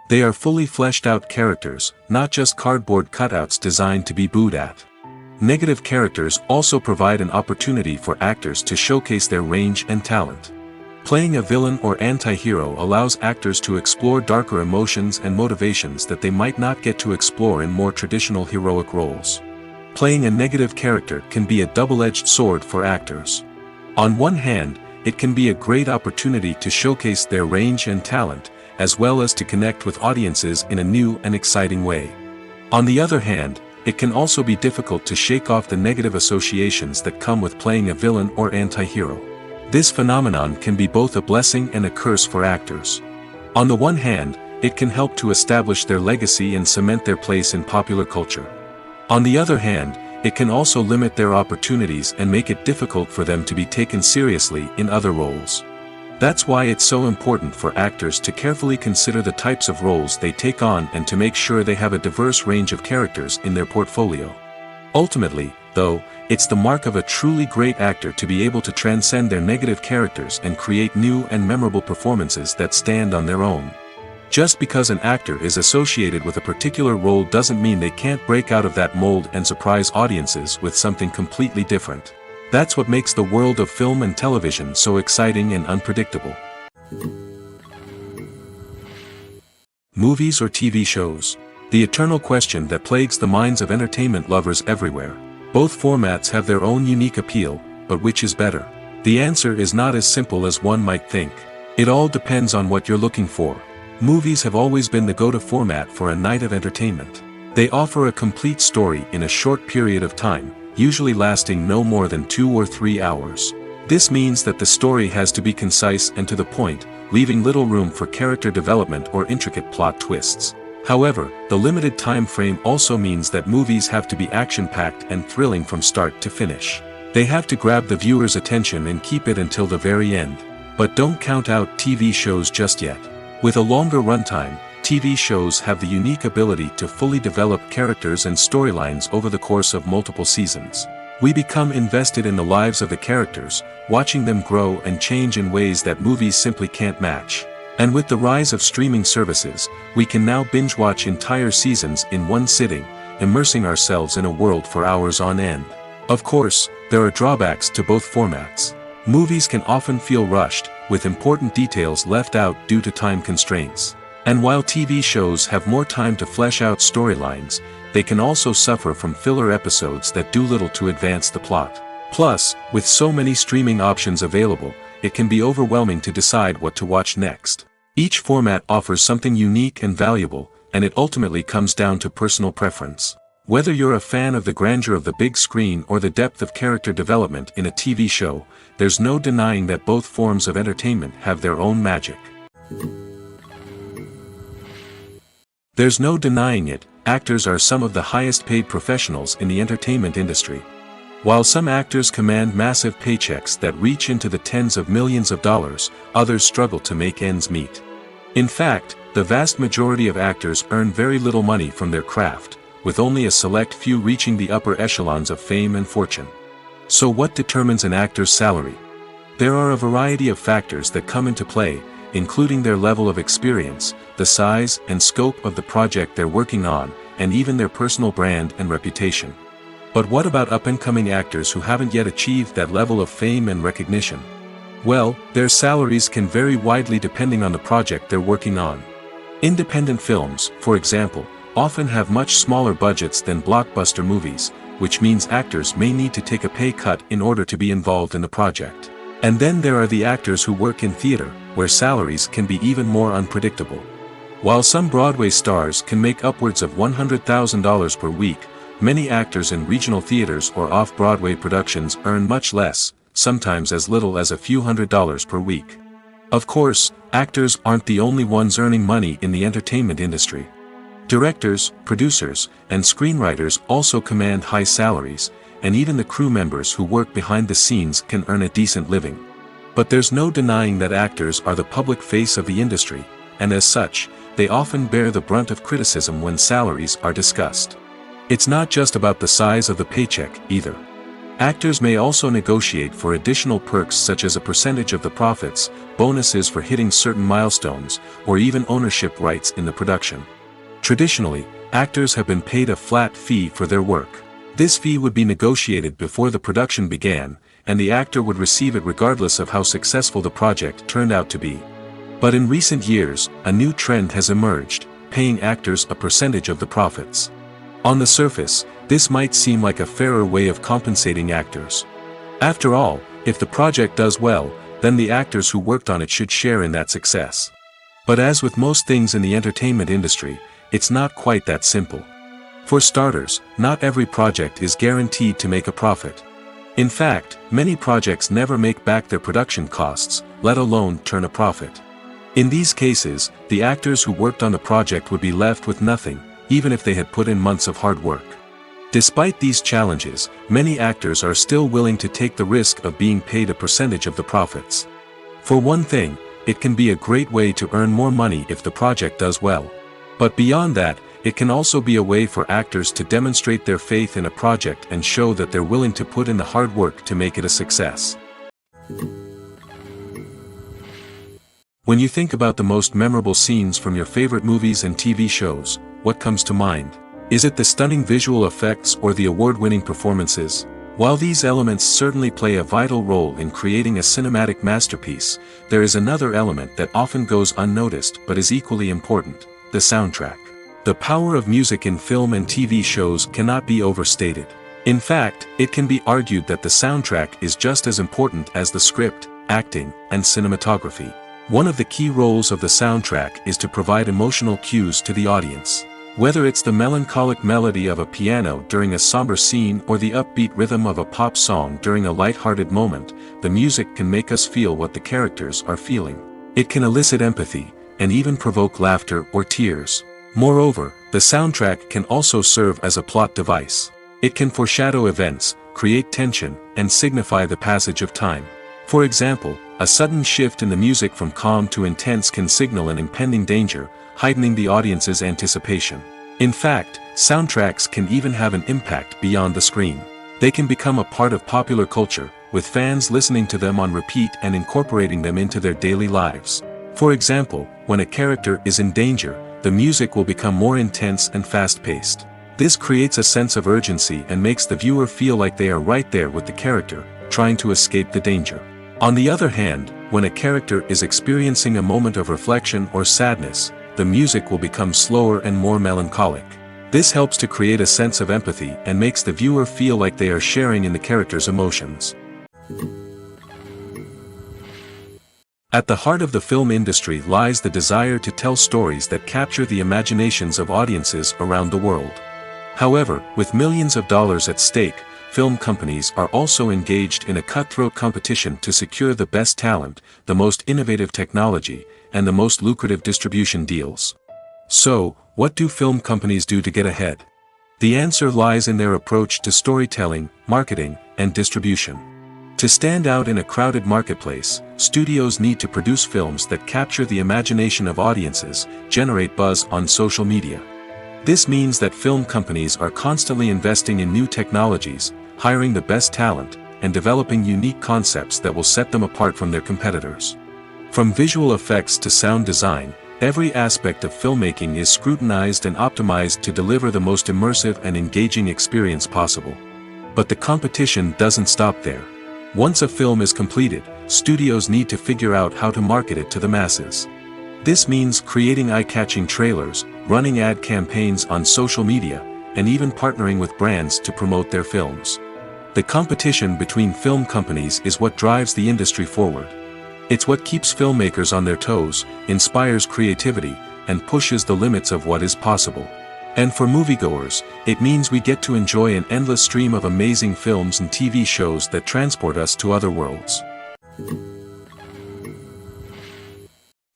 They are fully fleshed out characters, not just cardboard cutouts designed to be booed at. Negative characters also provide an opportunity for actors to showcase their range and talent. Playing a villain or anti-hero allows actors to explore darker emotions and motivations that they might not get to explore in more traditional heroic roles. Playing a negative character can be a double-edged sword for actors. On one hand, it can be a great opportunity to showcase their range and talent, as well as to connect with audiences in a new and exciting way. On the other hand, it can also be difficult to shake off the negative associations that come with playing a villain or anti-hero. This phenomenon can be both a blessing and a curse for actors. On the one hand, it can help to establish their legacy and cement their place in popular culture. On the other hand, it can also limit their opportunities and make it difficult for them to be taken seriously in other roles. That's why it's so important for actors to carefully consider the types of roles they take on and to make sure they have a diverse range of characters in their portfolio. Ultimately, though, it's the mark of a truly great actor to be able to transcend their negative characters and create new and memorable performances that stand on their own. Just because an actor is associated with a particular role doesn't mean they can't break out of that mold and surprise audiences with something completely different. That's what makes the world of film and television so exciting and unpredictable. Movies or TV shows? The eternal question that plagues the minds of entertainment lovers everywhere. Both formats have their own unique appeal, but which is better? The answer is not as simple as one might think. It all depends on what you're looking for. Movies have always been the go-to format for a night of entertainment. They offer a complete story in a short period of time, usually lasting no more than 2 or 3 hours. This means that the story has to be concise and to the point, leaving little room for character development or intricate plot twists. However, the limited time frame also means that movies have to be action-packed and thrilling from start to finish. They have to grab the viewer's attention and keep it until the very end. But don't count out TV shows just yet. With a longer runtime, TV shows have the unique ability to fully develop characters and storylines over the course of multiple seasons. We become invested in the lives of the characters, watching them grow and change in ways that movies simply can't match. And with the rise of streaming services, we can now binge-watch entire seasons in one sitting, immersing ourselves in a world for hours on end. Of course, there are drawbacks to both formats. Movies can often feel rushed, with important details left out due to time constraints. And while TV shows have more time to flesh out storylines, they can also suffer from filler episodes that do little to advance the plot. Plus, with so many streaming options available, it can be overwhelming to decide what to watch next. Each format offers something unique and valuable, and it ultimately comes down to personal preference. Whether you're a fan of the grandeur of the big screen or the depth of character development in a TV show, there's no denying that both forms of entertainment have their own magic. There's no denying it, actors are some of the highest paid professionals in the entertainment industry. While some actors command massive paychecks that reach into the tens of millions of dollars, others struggle to make ends meet. In fact, the vast majority of actors earn very little money from their craft, with only a select few reaching the upper echelons of fame and fortune. So what determines an actor's salary? There are a variety of factors that come into play, including their level of experience, the size and scope of the project they're working on, and even their personal brand and reputation. But what about up-and-coming actors who haven't yet achieved that level of fame and recognition? Well, their salaries can vary widely depending on the project they're working on. Independent films, for example, often have much smaller budgets than blockbuster movies, which means actors may need to take a pay cut in order to be involved in the project. And then there are the actors who work in theater, where salaries can be even more unpredictable. While some Broadway stars can make upwards of $100,000 per week, many actors in regional theaters or off-Broadway productions earn much less, sometimes as little as a few $100s per week. Of course, actors aren't the only ones earning money in the entertainment industry. Directors, producers, and screenwriters also command high salaries, and even the crew members who work behind the scenes can earn a decent living. But there's no denying that actors are the public face of the industry, and as such, they often bear the brunt of criticism when salaries are discussed. It's not just about the size of the paycheck, either. Actors may also negotiate for additional perks such as a percentage of the profits, bonuses for hitting certain milestones, or even ownership rights in the production. Traditionally, actors have been paid a flat fee for their work. This fee would be negotiated before the production began, and the actor would receive it regardless of how successful the project turned out to be. But in recent years, a new trend has emerged, paying actors a percentage of the profits. On the surface, this might seem like a fairer way of compensating actors. After all, if the project does well, then the actors who worked on it should share in that success. But as with most things in the entertainment industry, it's not quite that simple. For starters, not every project is guaranteed to make a profit. In fact, many projects never make back their production costs, let alone turn a profit. In these cases, the actors who worked on the project would be left with nothing, even if they had put in months of hard work. Despite these challenges, many actors are still willing to take the risk of being paid a percentage of the profits. For one thing, it can be a great way to earn more money if the project does well. But beyond that, it can also be a way for actors to demonstrate their faith in a project and show that they're willing to put in the hard work to make it a success. When you think about the most memorable scenes from your favorite movies and TV shows, what comes to mind? Is it the stunning visual effects or the award-winning performances? While these elements certainly play a vital role in creating a cinematic masterpiece, there is another element that often goes unnoticed but is equally important: the soundtrack. The power of music in film and TV shows cannot be overstated. In fact, it can be argued that the soundtrack is just as important as the script, acting, and cinematography. One of the key roles of the soundtrack is to provide emotional cues to the audience. Whether it's the melancholic melody of a piano during a somber scene or the upbeat rhythm of a pop song during a light-hearted moment, the music can make us feel what the characters are feeling. It can elicit empathy, and even provoke laughter or tears. Moreover, the soundtrack can also serve as a plot device. It can foreshadow events, create tension, and signify the passage of time. For example, a sudden shift in the music from calm to intense can signal an impending danger, heightening the audience's anticipation. In fact, soundtracks can even have an impact beyond the screen. They can become a part of popular culture, with fans listening to them on repeat and incorporating them into their daily lives. For example, when a character is in danger, the music will become more intense and fast-paced. This creates a sense of urgency and makes the viewer feel like they are right there with the character, trying to escape the danger. On the other hand, when a character is experiencing a moment of reflection or sadness, the music will become slower and more melancholic. This helps to create a sense of empathy and makes the viewer feel like they are sharing in the character's emotions. At the heart of the film industry lies the desire to tell stories that capture the imaginations of audiences around the world. However, with millions of dollars at stake, film companies are also engaged in a cutthroat competition to secure the best talent, the most innovative technology, and the most lucrative distribution deals. So, what do film companies do to get ahead? The answer lies in their approach to storytelling, marketing, and distribution. To stand out in a crowded marketplace, studios need to produce films that capture the imagination of audiences, generate buzz on social media. This means that film companies are constantly investing in new technologies, hiring the best talent, and developing unique concepts that will set them apart from their competitors. From visual effects to sound design, every aspect of filmmaking is scrutinized and optimized to deliver the most immersive and engaging experience possible. But the competition doesn't stop there. Once a film is completed, studios need to figure out how to market it to the masses. This means creating eye-catching trailers, running ad campaigns on social media, and even partnering with brands to promote their films. The competition between film companies is what drives the industry forward. It's what keeps filmmakers on their toes, inspires creativity, and pushes the limits of what is possible. And for moviegoers, it means we get to enjoy an endless stream of amazing films and TV shows that transport us to other worlds.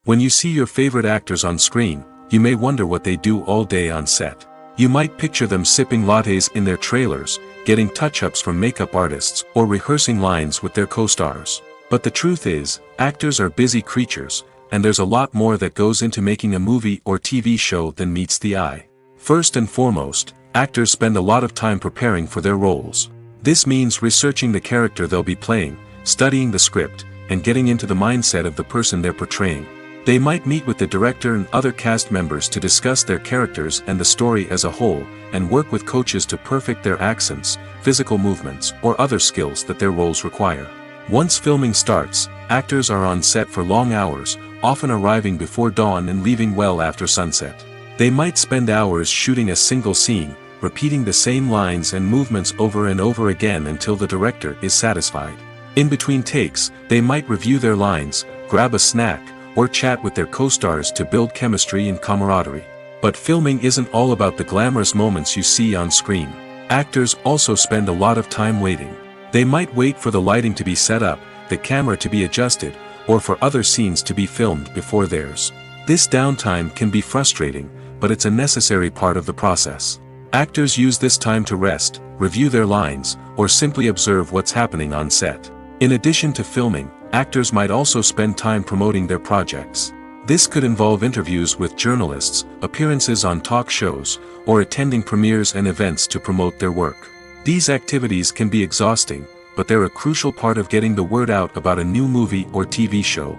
When you see your favorite actors on screen, you may wonder what they do all day on set. You might picture them sipping lattes in their trailers, getting touch-ups from makeup artists, or rehearsing lines with their co-stars. But the truth is, actors are busy creatures, and there's a lot more that goes into making a movie or TV show than meets the eye. First and foremost, actors spend a lot of time preparing for their roles. This means researching the character they'll be playing, studying the script, and getting into the mindset of the person they're portraying. They might meet with the director and other cast members to discuss their characters and the story as a whole, and work with coaches to perfect their accents, physical movements, or other skills that their roles require. Once filming starts, actors are on set for long hours, often arriving before dawn and leaving well after sunset. They might spend hours shooting a single scene, repeating the same lines and movements over and over again until the director is satisfied. In between takes, they might review their lines, grab a snack, or chat with their co-stars to build chemistry and camaraderie. But filming isn't all about the glamorous moments you see on screen. Actors also spend a lot of time waiting. They might wait for the lighting to be set up, the camera to be adjusted, or for other scenes to be filmed before theirs. This downtime can be frustrating, but it's a necessary part of the process. Actors use this time to rest, review their lines, or simply observe what's happening on set. In addition to filming, actors might also spend time promoting their projects. This could involve interviews with journalists, appearances on talk shows, or attending premieres and events to promote their work. These activities can be exhausting, but they're a crucial part of getting the word out about a new movie or TV show.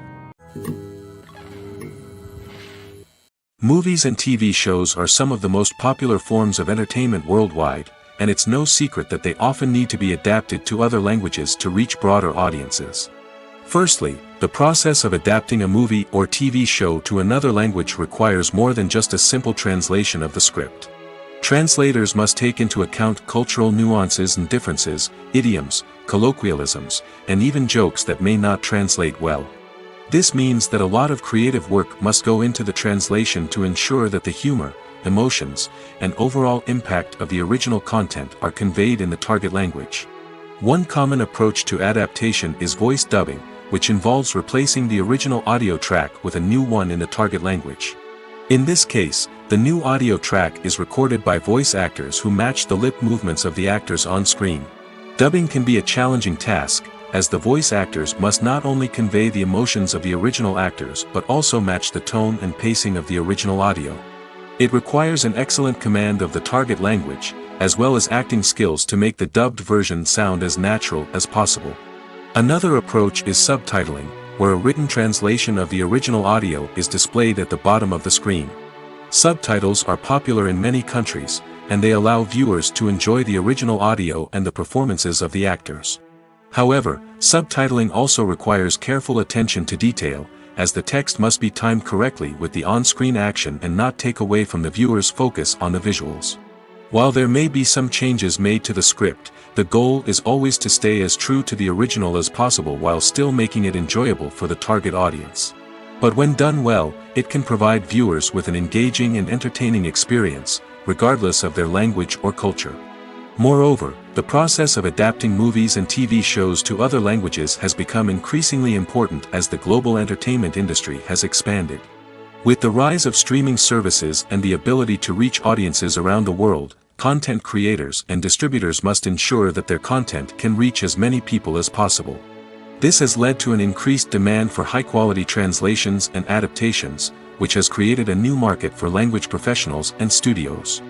Movies and TV shows are some of the most popular forms of entertainment worldwide, and it's no secret that they often need to be adapted to other languages to reach broader audiences. Firstly, the process of adapting a movie or TV show to another language requires more than just a simple translation of the script. Translators must take into account cultural nuances and differences, idioms, colloquialisms, and even jokes that may not translate well. This means that a lot of creative work must go into the translation to ensure that the humor, emotions, and overall impact of the original content are conveyed in the target language. One common approach to adaptation is voice dubbing, which involves replacing the original audio track with a new one in the target language. In this case, the new audio track is recorded by voice actors who match the lip movements of the actors on screen. Dubbing can be a challenging task, as the voice actors must not only convey the emotions of the original actors but also match the tone and pacing of the original audio. It requires an excellent command of the target language, as well as acting skills to make the dubbed version sound as natural as possible. Another approach is subtitling, where a written translation of the original audio is displayed at the bottom of the screen. Subtitles are popular in many countries, and they allow viewers to enjoy the original audio and the performances of the actors. However, subtitling also requires careful attention to detail, as the text must be timed correctly with the on-screen action and not take away from the viewer's focus on the visuals. While there may be some changes made to the script, the goal is always to stay as true to the original as possible while still making it enjoyable for the target audience. But when done well, it can provide viewers with an engaging and entertaining experience, regardless of their language or culture. Moreover, the process of adapting movies and TV shows to other languages has become increasingly important as the global entertainment industry has expanded. With the rise of streaming services and the ability to reach audiences around the world, content creators and distributors must ensure that their content can reach as many people as possible. This has led to an increased demand for high-quality translations and adaptations, which has created a new market for language professionals and studios.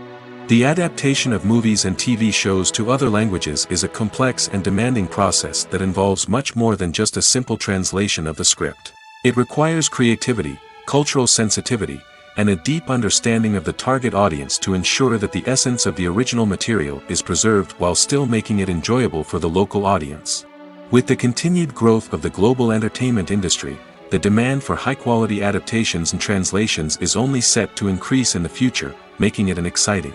The adaptation of movies and TV shows to other languages is a complex and demanding process that involves much more than just a simple translation of the script. It requires creativity, cultural sensitivity, and a deep understanding of the target audience to ensure that the essence of the original material is preserved while still making it enjoyable for the local audience. With the continued growth of the global entertainment industry, the demand for high-quality adaptations and translations is only set to increase in the future, making it an exciting.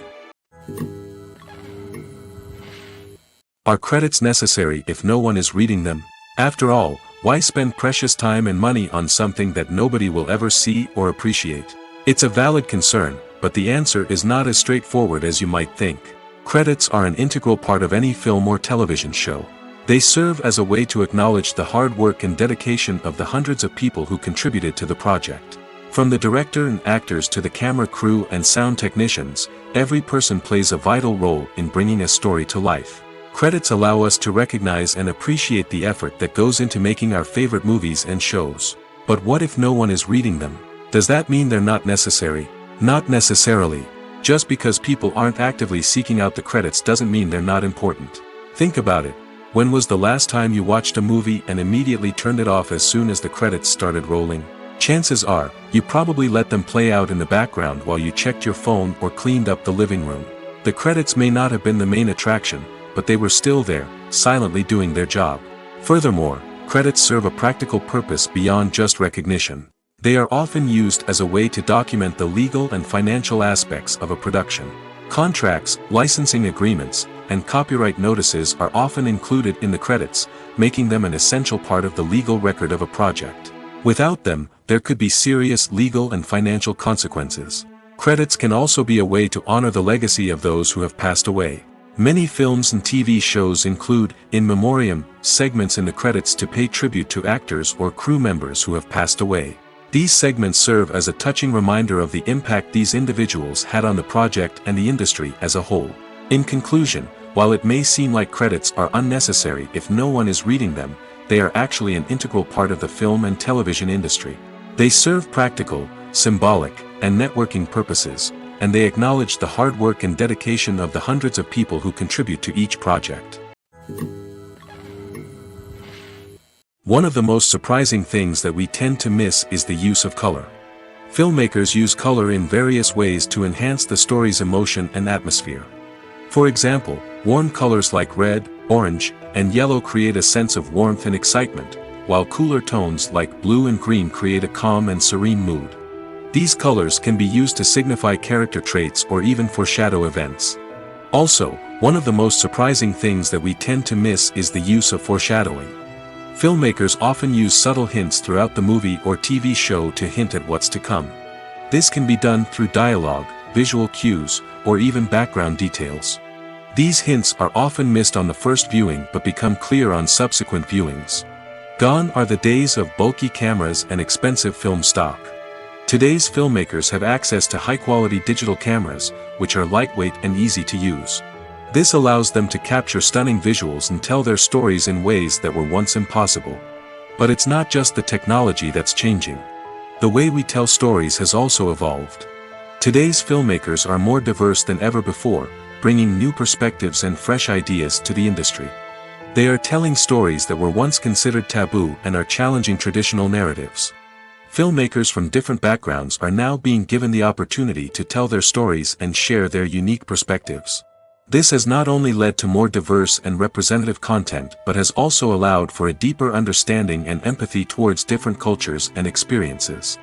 Are credits necessary if no one is reading them? After all, why spend precious time and money on something that nobody will ever see or appreciate? It's a valid concern, but the answer is not as straightforward as you might think. Credits are an integral part of any film or television show. They serve as a way to acknowledge the hard work and dedication of the hundreds of people who contributed to the project. From the director and actors to the camera crew and sound technicians, every person plays a vital role in bringing a story to life. Credits allow us to recognize and appreciate the effort that goes into making our favorite movies and shows. But what if no one is reading them? Does that mean they're not necessary? Not necessarily. Just because people aren't actively seeking out the credits doesn't mean they're not important. Think about it. When was the last time you watched a movie and immediately turned it off as soon as the credits started rolling? Chances are, you probably let them play out in the background while you checked your phone or cleaned up the living room. The credits may not have been the main attraction, but they were still there, silently doing their job. Furthermore, credits serve a practical purpose beyond just recognition. They are often used as a way to document the legal and financial aspects of a production. Contracts, licensing agreements, and copyright notices are often included in the credits, making them an essential part of the legal record of a project. Without them, there could be serious legal and financial consequences. Credits can also be a way to honor the legacy of those who have passed away. Many films and TV shows include, in memoriam, segments in the credits to pay tribute to actors or crew members who have passed away. These segments serve as a touching reminder of the impact these individuals had on the project and the industry as a whole. In conclusion, while it may seem like credits are unnecessary if no one is reading them, they are actually an integral part of the film and television industry. They serve practical, symbolic, and networking purposes, and they acknowledge the hard work and dedication of the hundreds of people who contribute to each project. One of the most surprising things that we tend to miss is the use of color. Filmmakers use color in various ways to enhance the story's emotion and atmosphere. For example, warm colors like red, orange, and yellow create a sense of warmth and excitement, while cooler tones like blue and green create a calm and serene mood. These colors can be used to signify character traits or even foreshadow events. Also, one of the most surprising things that we tend to miss is the use of foreshadowing. Filmmakers often use subtle hints throughout the movie or TV show to hint at what's to come. This can be done through dialogue, visual cues, or even background details. These hints are often missed on the first viewing but become clear on subsequent viewings. Gone are the days of bulky cameras and expensive film stock. Today's filmmakers have access to high-quality digital cameras, which are lightweight and easy to use. This allows them to capture stunning visuals and tell their stories in ways that were once impossible. But it's not just the technology that's changing. The way we tell stories has also evolved. Today's filmmakers are more diverse than ever before, bringing new perspectives and fresh ideas to the industry. They are telling stories that were once considered taboo and are challenging traditional narratives. Filmmakers from different backgrounds are now being given the opportunity to tell their stories and share their unique perspectives. This has not only led to more diverse and representative content but has also allowed for a deeper understanding and empathy towards different cultures and experiences.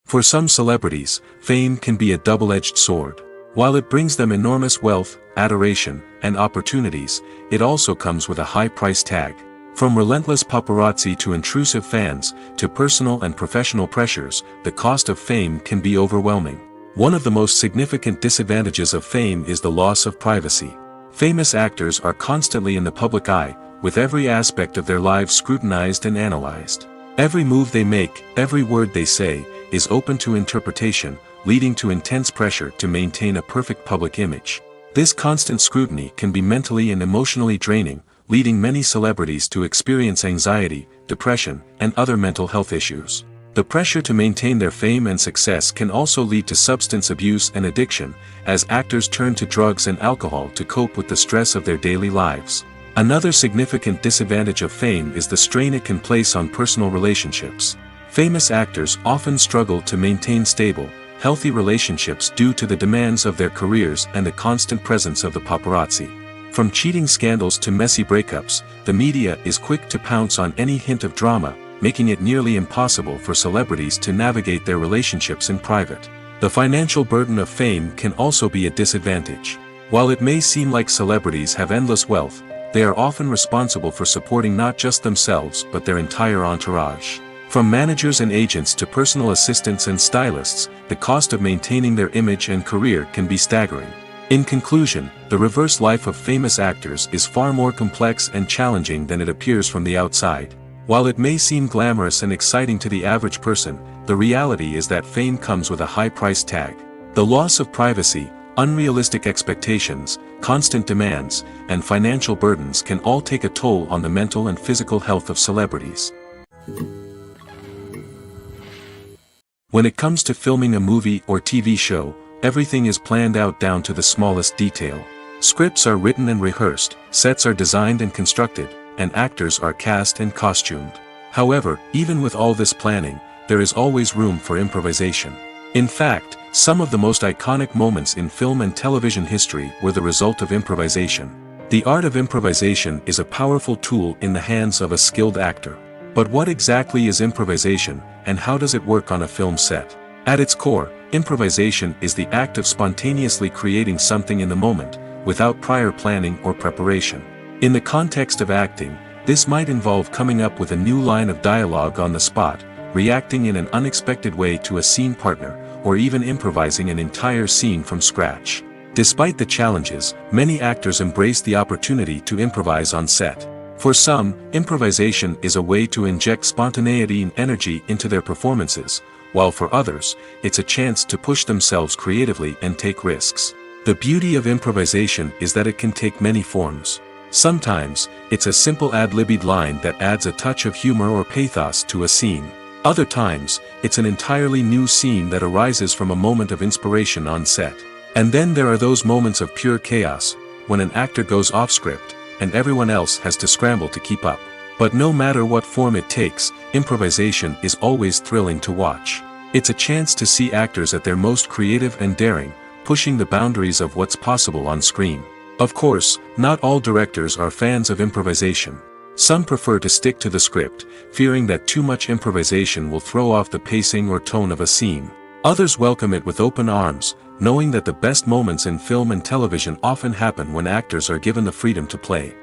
For some celebrities, fame can be a double-edged sword. While it brings them enormous wealth, adoration, and opportunities, it also comes with a high price tag. From relentless paparazzi to intrusive fans, to personal and professional pressures, the cost of fame can be overwhelming. One of the most significant disadvantages of fame is the loss of privacy. Famous actors are constantly in the public eye, with every aspect of their lives scrutinized and analyzed. Every move they make, every word they say, is open to interpretation, leading to intense pressure to maintain a perfect public image. This constant scrutiny can be mentally and emotionally draining, leading many celebrities to experience anxiety, depression, and other mental health issues. The pressure to maintain their fame and success can also lead to substance abuse and addiction, as actors turn to drugs and alcohol to cope with the stress of their daily lives. Another significant disadvantage of fame is the strain it can place on personal relationships. Famous actors often struggle to maintain stable, healthy relationships due to the demands of their careers and the constant presence of the paparazzi. From cheating scandals to messy breakups, the media is quick to pounce on any hint of drama, making it nearly impossible for celebrities to navigate their relationships in private. The financial burden of fame can also be a disadvantage. While it may seem like celebrities have endless wealth, they are often responsible for supporting not just themselves but their entire entourage. From managers and agents to personal assistants and stylists, the cost of maintaining their image and career can be staggering. In conclusion, the reverse life of famous actors is far more complex and challenging than it appears from the outside. While it may seem glamorous and exciting to the average person, the reality is that fame comes with a high price tag. The loss of privacy, unrealistic expectations, constant demands, and financial burdens can all take a toll on the mental and physical health of celebrities. When it comes to filming a movie or TV show, everything is planned out down to the smallest detail. Scripts are written and rehearsed, sets are designed and constructed, and actors are cast and costumed. However, even with all this planning, there is always room for improvisation. In fact, some of the most iconic moments in film and television history were the result of improvisation. The art of improvisation is a powerful tool in the hands of a skilled actor. But what exactly is improvisation, and how does it work on a film set? At its core, improvisation is the act of spontaneously creating something in the moment, without prior planning or preparation. In the context of acting, this might involve coming up with a new line of dialogue on the spot, reacting in an unexpected way to a scene partner, or even improvising an entire scene from scratch. Despite the challenges, many actors embrace the opportunity to improvise on set. For some, improvisation is a way to inject spontaneity and energy into their performances, while for others, it's a chance to push themselves creatively and take risks. The beauty of improvisation is that it can take many forms. Sometimes, it's a simple ad-libbed line that adds a touch of humor or pathos to a scene. Other times, it's an entirely new scene that arises from a moment of inspiration on set. And then there are those moments of pure chaos, when an actor goes off script, and everyone else has to scramble to keep up. But no matter what form it takes, improvisation is always thrilling to watch. It's a chance to see actors at their most creative and daring, pushing the boundaries of what's possible on screen. Of course, not all directors are fans of improvisation. Some prefer to stick to the script, fearing that too much improvisation will throw off the pacing or tone of a scene. Others welcome it with open arms, knowing that the best moments in film and television often happen when actors are given the freedom to play.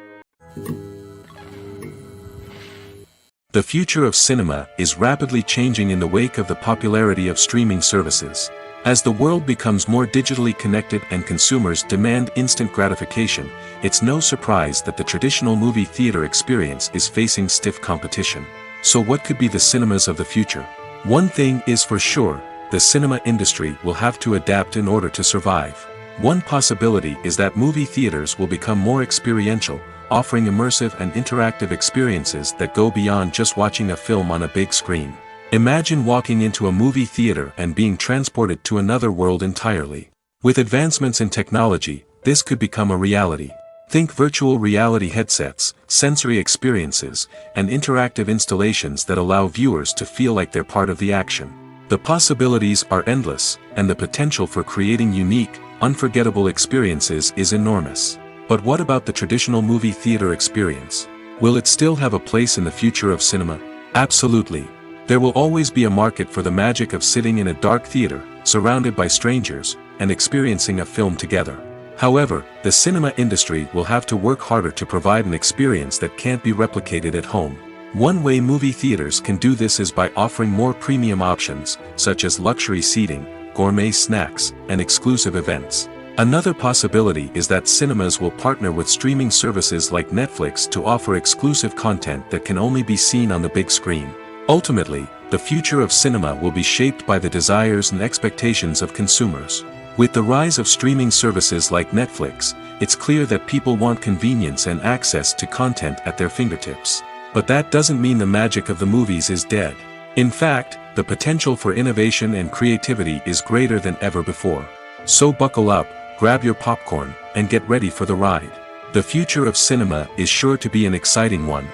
The future of cinema is rapidly changing in the wake of the popularity of streaming services. As the world becomes more digitally connected and consumers demand instant gratification, it's no surprise that the traditional movie theater experience is facing stiff competition. So what could be the cinemas of the future? One thing is for sure, the cinema industry will have to adapt in order to survive. One possibility is that movie theaters will become more experiential, offering immersive and interactive experiences that go beyond just watching a film on a big screen. Imagine walking into a movie theater and being transported to another world entirely. With advancements in technology, this could become a reality. Think virtual reality headsets, sensory experiences, and interactive installations that allow viewers to feel like they're part of the action. The possibilities are endless, and the potential for creating unique, unforgettable experiences is enormous. But what about the traditional movie theater experience? Will it still have a place in the future of cinema? Absolutely. There will always be a market for the magic of sitting in a dark theater, surrounded by strangers, and experiencing a film together. However, the cinema industry will have to work harder to provide an experience that can't be replicated at home. One way movie theaters can do this is by offering more premium options, such as luxury seating, gourmet snacks, and exclusive events. Another possibility is that cinemas will partner with streaming services like Netflix to offer exclusive content that can only be seen on the big screen. Ultimately, the future of cinema will be shaped by the desires and expectations of consumers. With the rise of streaming services like Netflix, it's clear that people want convenience and access to content at their fingertips. But that doesn't mean the magic of the movies is dead. In fact, the potential for innovation and creativity is greater than ever before. So buckle up, grab your popcorn, and get ready for the ride. The future of cinema is sure to be an exciting one.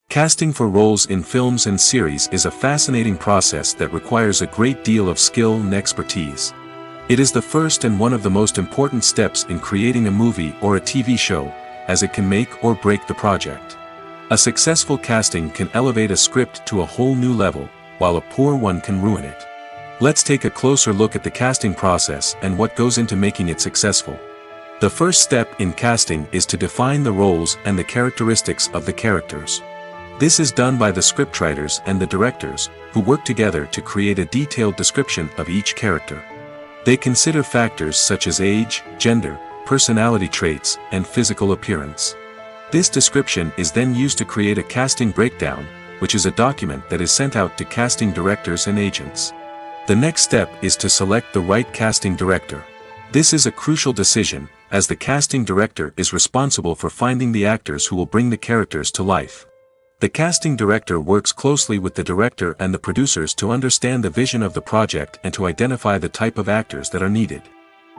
Casting for roles in films and series is a fascinating process that requires a great deal of skill and expertise. It is the first and one of the most important steps in creating a movie or a TV show, as it can make or break the project. A successful casting can elevate a script to a whole new level, while a poor one can ruin it. Let's take a closer look at the casting process and what goes into making it successful. The first step in casting is to define the roles and the characteristics of the characters. This is done by the scriptwriters and the directors, who work together to create a detailed description of each character. They consider factors such as age, gender, personality traits, and physical appearance. This description is then used to create a casting breakdown, which is a document that is sent out to casting directors and agents. The next step is to select the right casting director. This is a crucial decision, as the casting director is responsible for finding the actors who will bring the characters to life. The casting director works closely with the director and the producers to understand the vision of the project and to identify the type of actors that are needed.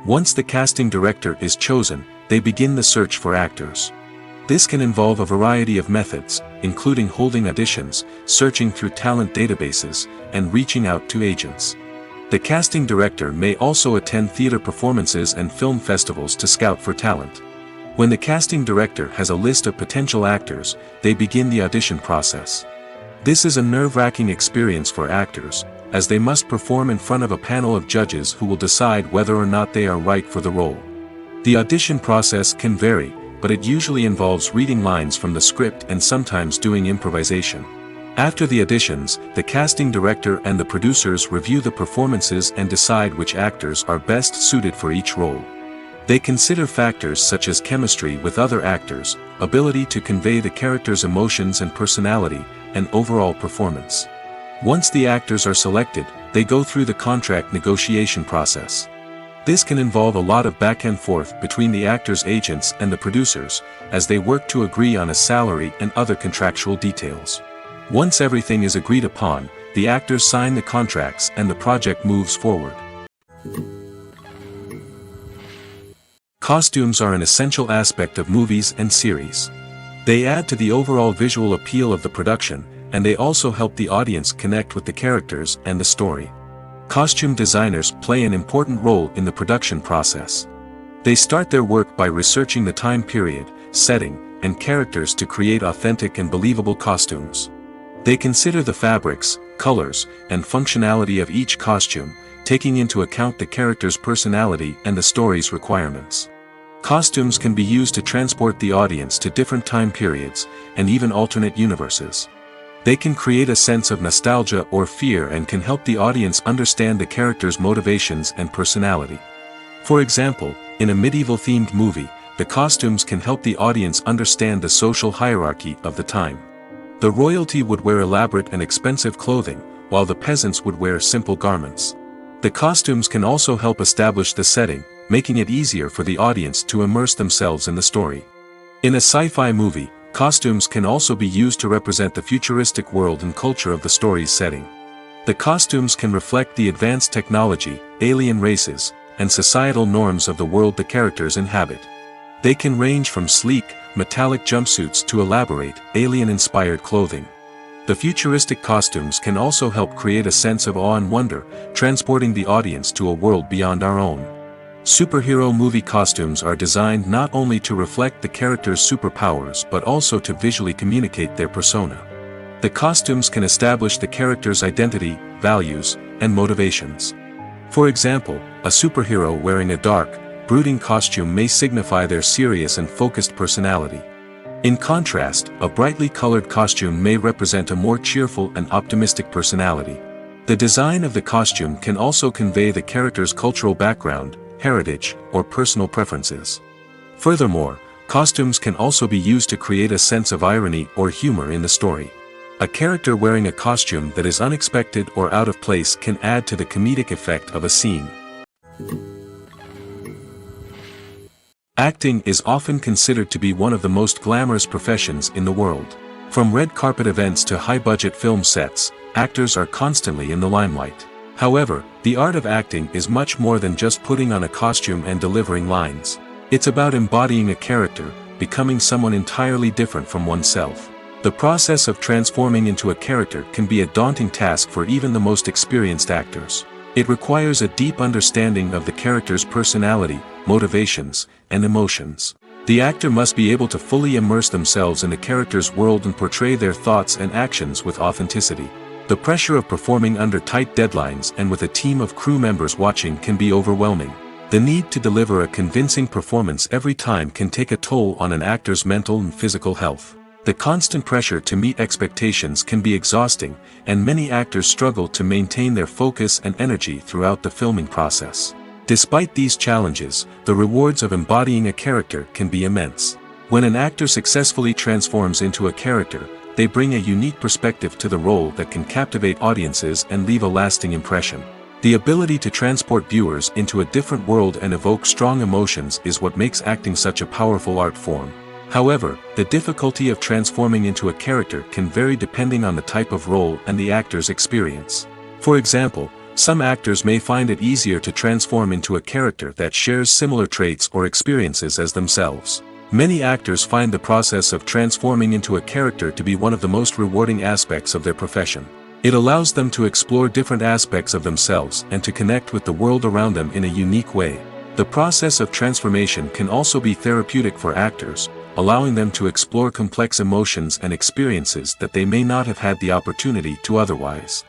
Once the casting director is chosen, they begin the search for actors. This can involve a variety of methods, including holding auditions, searching through talent databases, and reaching out to agents. The casting director may also attend theater performances and film festivals to scout for talent. When the casting director has a list of potential actors, they begin the audition process. This is a nerve-wracking experience for actors, as they must perform in front of a panel of judges who will decide whether or not they are right for the role. The audition process can vary, but it usually involves reading lines from the script and sometimes doing improvisation. After the auditions, the casting director and the producers review the performances and decide which actors are best suited for each role. They consider factors such as chemistry with other actors, ability to convey the character's emotions and personality, and overall performance. Once the actors are selected, they go through the contract negotiation process. This can involve a lot of back and forth between the actors' agents and the producers, as they work to agree on a salary and other contractual details. Once everything is agreed upon, the actors sign the contracts and the project moves forward. Costumes are an essential aspect of movies and series. They add to the overall visual appeal of the production, and they also help the audience connect with the characters and the story. Costume designers play an important role in the production process. They start their work by researching the time period, setting, and characters to create authentic and believable costumes. They consider the fabrics, colors, and functionality of each costume, taking into account the character's personality and the story's requirements. Costumes can be used to transport the audience to different time periods, and even alternate universes. They can create a sense of nostalgia or fear and can help the audience understand the character's motivations and personality. For example, in a medieval-themed movie, the costumes can help the audience understand the social hierarchy of the time. The royalty would wear elaborate and expensive clothing, while the peasants would wear simple garments. The costumes can also help establish the setting, making it easier for the audience to immerse themselves in the story. In a sci-fi movie, costumes can also be used to represent the futuristic world and culture of the story's setting. The costumes can reflect the advanced technology, alien races, and societal norms of the world the characters inhabit. They can range from sleek, metallic jumpsuits to elaborate, alien-inspired clothing. The futuristic costumes can also help create a sense of awe and wonder, transporting the audience to a world beyond our own. Superhero movie costumes are designed not only to reflect the character's superpowers but also to visually communicate their persona. The costumes can establish the character's identity, values, and motivations. For example, a superhero wearing a dark, brooding costume may signify their serious and focused personality. In contrast, a brightly colored costume may represent a more cheerful and optimistic personality. The design of the costume can also convey the character's cultural background, heritage, or personal preferences. Furthermore, costumes can also be used to create a sense of irony or humor in the story. A character wearing a costume that is unexpected or out of place can add to the comedic effect of a scene. Acting is often considered to be one of the most glamorous professions in the world. From red carpet events to high-budget film sets, actors are constantly in the limelight. However, the art of acting is much more than just putting on a costume and delivering lines. It's about embodying a character, becoming someone entirely different from oneself. The process of transforming into a character can be a daunting task for even the most experienced actors. It requires a deep understanding of the character's personality, motivations, and emotions. The actor must be able to fully immerse themselves in the character's world and portray their thoughts and actions with authenticity. The pressure of performing under tight deadlines and with a team of crew members watching can be overwhelming. The need to deliver a convincing performance every time can take a toll on an actor's mental and physical health. The constant pressure to meet expectations can be exhausting, and many actors struggle to maintain their focus and energy throughout the filming process. Despite these challenges, the rewards of embodying a character can be immense. When an actor successfully transforms into a character, they bring a unique perspective to the role that can captivate audiences and leave a lasting impression. The ability to transport viewers into a different world and evoke strong emotions is what makes acting such a powerful art form. However, the difficulty of transforming into a character can vary depending on the type of role and the actor's experience. For example, some actors may find it easier to transform into a character that shares similar traits or experiences as themselves. Many actors find the process of transforming into a character to be one of the most rewarding aspects of their profession. It allows them to explore different aspects of themselves and to connect with the world around them in a unique way. The process of transformation can also be therapeutic for actors, allowing them to explore complex emotions and experiences that they may not have had the opportunity to otherwise.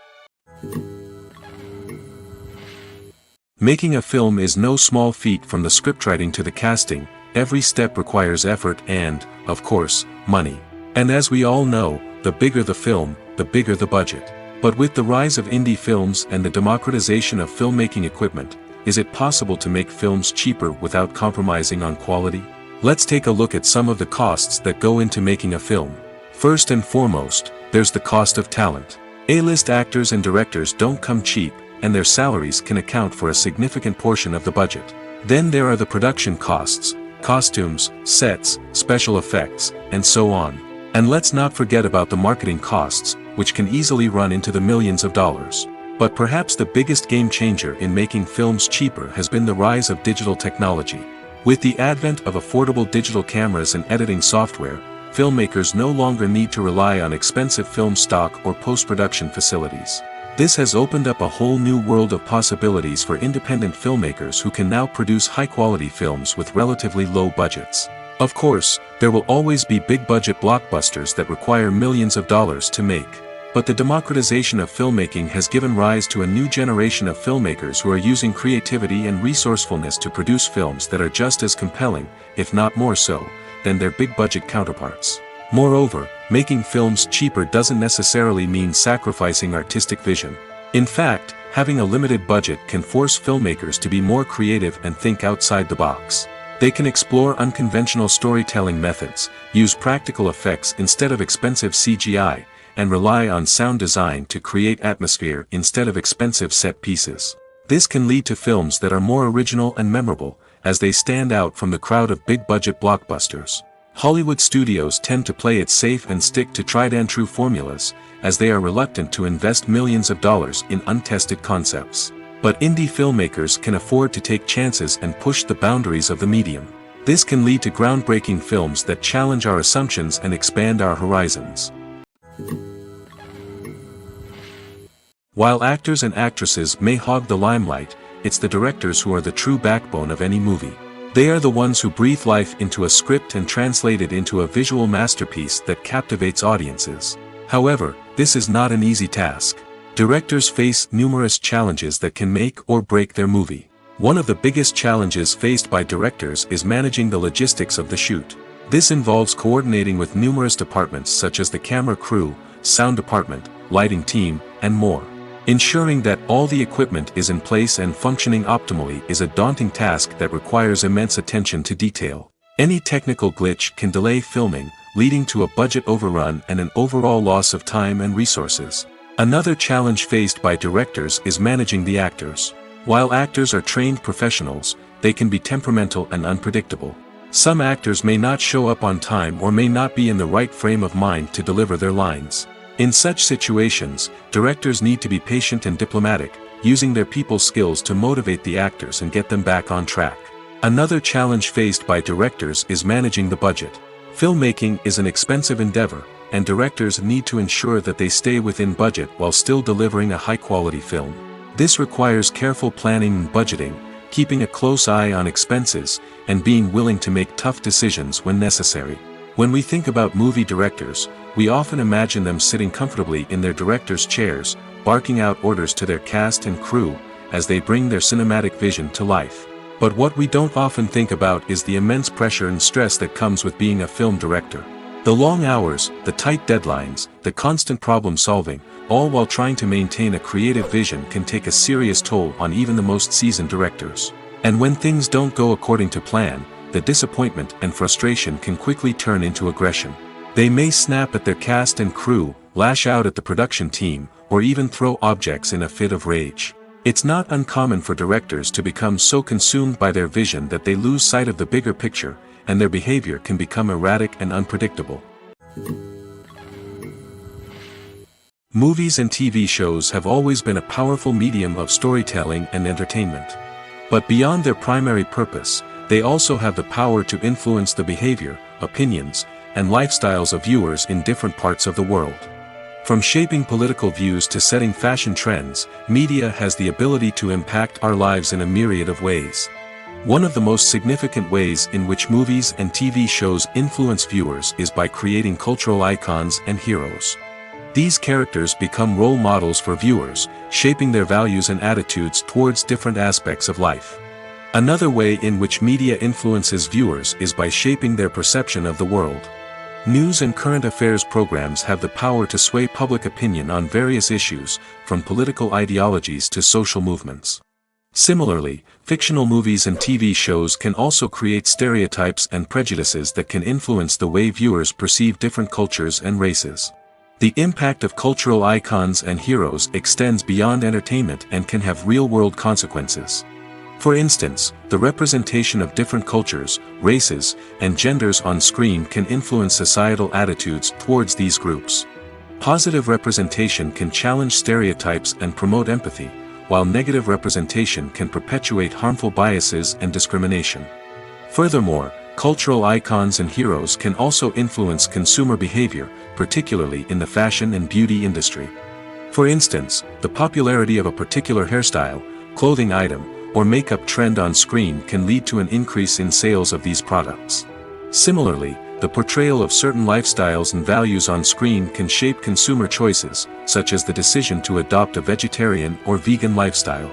Making a film is no small feat. From the scriptwriting to the casting, every step requires effort and, of course, money. And as we all know, the bigger the film, the bigger the budget. But with the rise of indie films and the democratization of filmmaking equipment, is it possible to make films cheaper without compromising on quality? Let's take a look at some of the costs that go into making a film. First and foremost, there's the cost of talent. A-list actors and directors don't come cheap, and their salaries can account for a significant portion of the budget. Then there are the production costs, costumes, sets, special effects, and so on. And let's not forget about the marketing costs, which can easily run into the millions of dollars. But perhaps the biggest game changer in making films cheaper has been the rise of digital technology. With the advent of affordable digital cameras and editing software, filmmakers no longer need to rely on expensive film stock or post-production facilities. This has opened up a whole new world of possibilities for independent filmmakers who can now produce high-quality films with relatively low budgets. Of course, there will always be big-budget blockbusters that require millions of dollars to make. But the democratization of filmmaking has given rise to a new generation of filmmakers who are using creativity and resourcefulness to produce films that are just as compelling, if not more so, than their big-budget counterparts. Moreover, making films cheaper doesn't necessarily mean sacrificing artistic vision. In fact, having a limited budget can force filmmakers to be more creative and think outside the box. They can explore unconventional storytelling methods, use practical effects instead of expensive CGI, and rely on sound design to create atmosphere instead of expensive set pieces. This can lead to films that are more original and memorable, as they stand out from the crowd of big-budget blockbusters. Hollywood studios tend to play it safe and stick to tried-and-true formulas, as they are reluctant to invest millions of dollars in untested concepts. But indie filmmakers can afford to take chances and push the boundaries of the medium. This can lead to groundbreaking films that challenge our assumptions and expand our horizons. While actors and actresses may hog the limelight, it's the directors who are the true backbone of any movie. They are the ones who breathe life into a script and translate it into a visual masterpiece that captivates audiences. However, this is not an easy task. Directors face numerous challenges that can make or break their movie. One of the biggest challenges faced by directors is managing the logistics of the shoot. This involves coordinating with numerous departments such as the camera crew, sound department, lighting team, and more. Ensuring that all the equipment is in place and functioning optimally is a daunting task that requires immense attention to detail. Any technical glitch can delay filming, leading to a budget overrun and an overall loss of time and resources. Another challenge faced by directors is managing the actors. While actors are trained professionals, they can be temperamental and unpredictable. Some actors may not show up on time or may not be in the right frame of mind to deliver their lines. In such situations, directors need to be patient and diplomatic, using their people skills to motivate the actors and get them back on track. Another challenge faced by directors is managing the budget. Filmmaking is an expensive endeavor, and directors need to ensure that they stay within budget while still delivering a high-quality film. This requires careful planning and budgeting, keeping a close eye on expenses, and being willing to make tough decisions when necessary. When we think about movie directors, we often imagine them sitting comfortably in their director's chairs, barking out orders to their cast and crew, as they bring their cinematic vision to life. But what we don't often think about is the immense pressure and stress that comes with being a film director. The long hours, the tight deadlines, the constant problem solving, all while trying to maintain a creative vision can take a serious toll on even the most seasoned directors. And when things don't go according to plan, the disappointment and frustration can quickly turn into aggression. They may snap at their cast and crew, lash out at the production team, or even throw objects in a fit of rage. It's not uncommon for directors to become so consumed by their vision that they lose sight of the bigger picture, and their behavior can become erratic and unpredictable. Movies and TV shows have always been a powerful medium of storytelling and entertainment. But beyond their primary purpose, they also have the power to influence the behavior, opinions, and lifestyles of viewers in different parts of the world. From shaping political views to setting fashion trends, media has the ability to impact our lives in a myriad of ways. One of the most significant ways in which movies and TV shows influence viewers is by creating cultural icons and heroes. These characters become role models for viewers, shaping their values and attitudes towards different aspects of life. Another way in which media influences viewers is by shaping their perception of the world. News and current affairs programs have the power to sway public opinion on various issues, from political ideologies to social movements. Similarly, fictional movies and TV shows can also create stereotypes and prejudices that can influence the way viewers perceive different cultures and races. The impact of cultural icons and heroes extends beyond entertainment and can have real-world consequences. For instance, the representation of different cultures, races, and genders on screen can influence societal attitudes towards these groups. Positive representation can challenge stereotypes and promote empathy, while negative representation can perpetuate harmful biases and discrimination. Furthermore, cultural icons and heroes can also influence consumer behavior, particularly in the fashion and beauty industry. For instance, the popularity of a particular hairstyle, clothing item, or makeup trend on screen can lead to an increase in sales of these products. Similarly, the portrayal of certain lifestyles and values on screen can shape consumer choices, such as the decision to adopt a vegetarian or vegan lifestyle.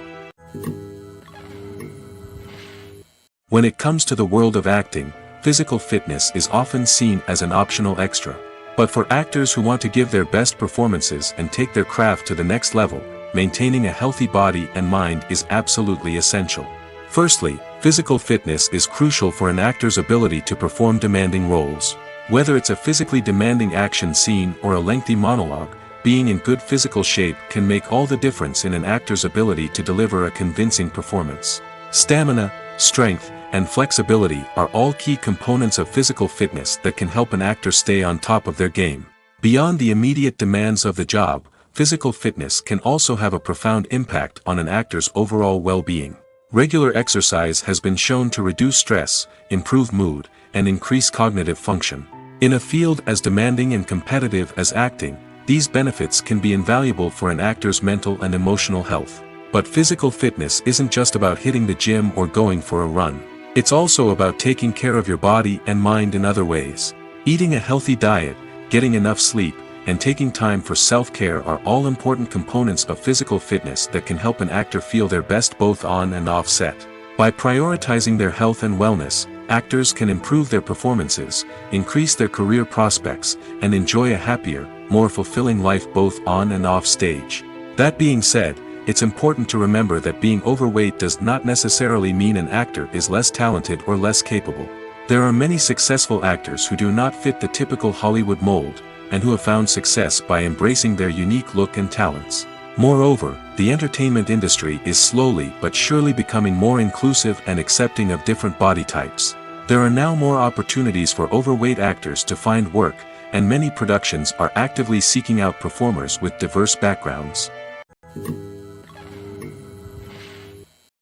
When it comes to the world of acting, physical fitness is often seen as an optional extra. But for actors who want to give their best performances and take their craft to the next level, maintaining a healthy body and mind is absolutely essential. Firstly, physical fitness is crucial for an actor's ability to perform demanding roles. Whether it's a physically demanding action scene or a lengthy monologue, being in good physical shape can make all the difference in an actor's ability to deliver a convincing performance. Stamina, strength, and flexibility are all key components of physical fitness that can help an actor stay on top of their game. Beyond the immediate demands of the job, physical fitness can also have a profound impact on an actor's overall well-being. Regular exercise has been shown to reduce stress, improve mood, and increase cognitive function. In a field as demanding and competitive as acting, these benefits can be invaluable for an actor's mental and emotional health. But physical fitness isn't just about hitting the gym or going for a run. It's also about taking care of your body and mind in other ways. Eating a healthy diet, getting enough sleep, and taking time for self-care are all important components of physical fitness that can help an actor feel their best both on and off set. By prioritizing their health and wellness, actors can improve their performances, increase their career prospects, and enjoy a happier, more fulfilling life both on and off stage. That being said, it's important to remember that being overweight does not necessarily mean an actor is less talented or less capable. There are many successful actors who do not fit the typical Hollywood mold, and who have found success by embracing their unique look and talents. Moreover, the entertainment industry is slowly but surely becoming more inclusive and accepting of different body types. There are now more opportunities for overweight actors to find work, and many productions are actively seeking out performers with diverse backgrounds.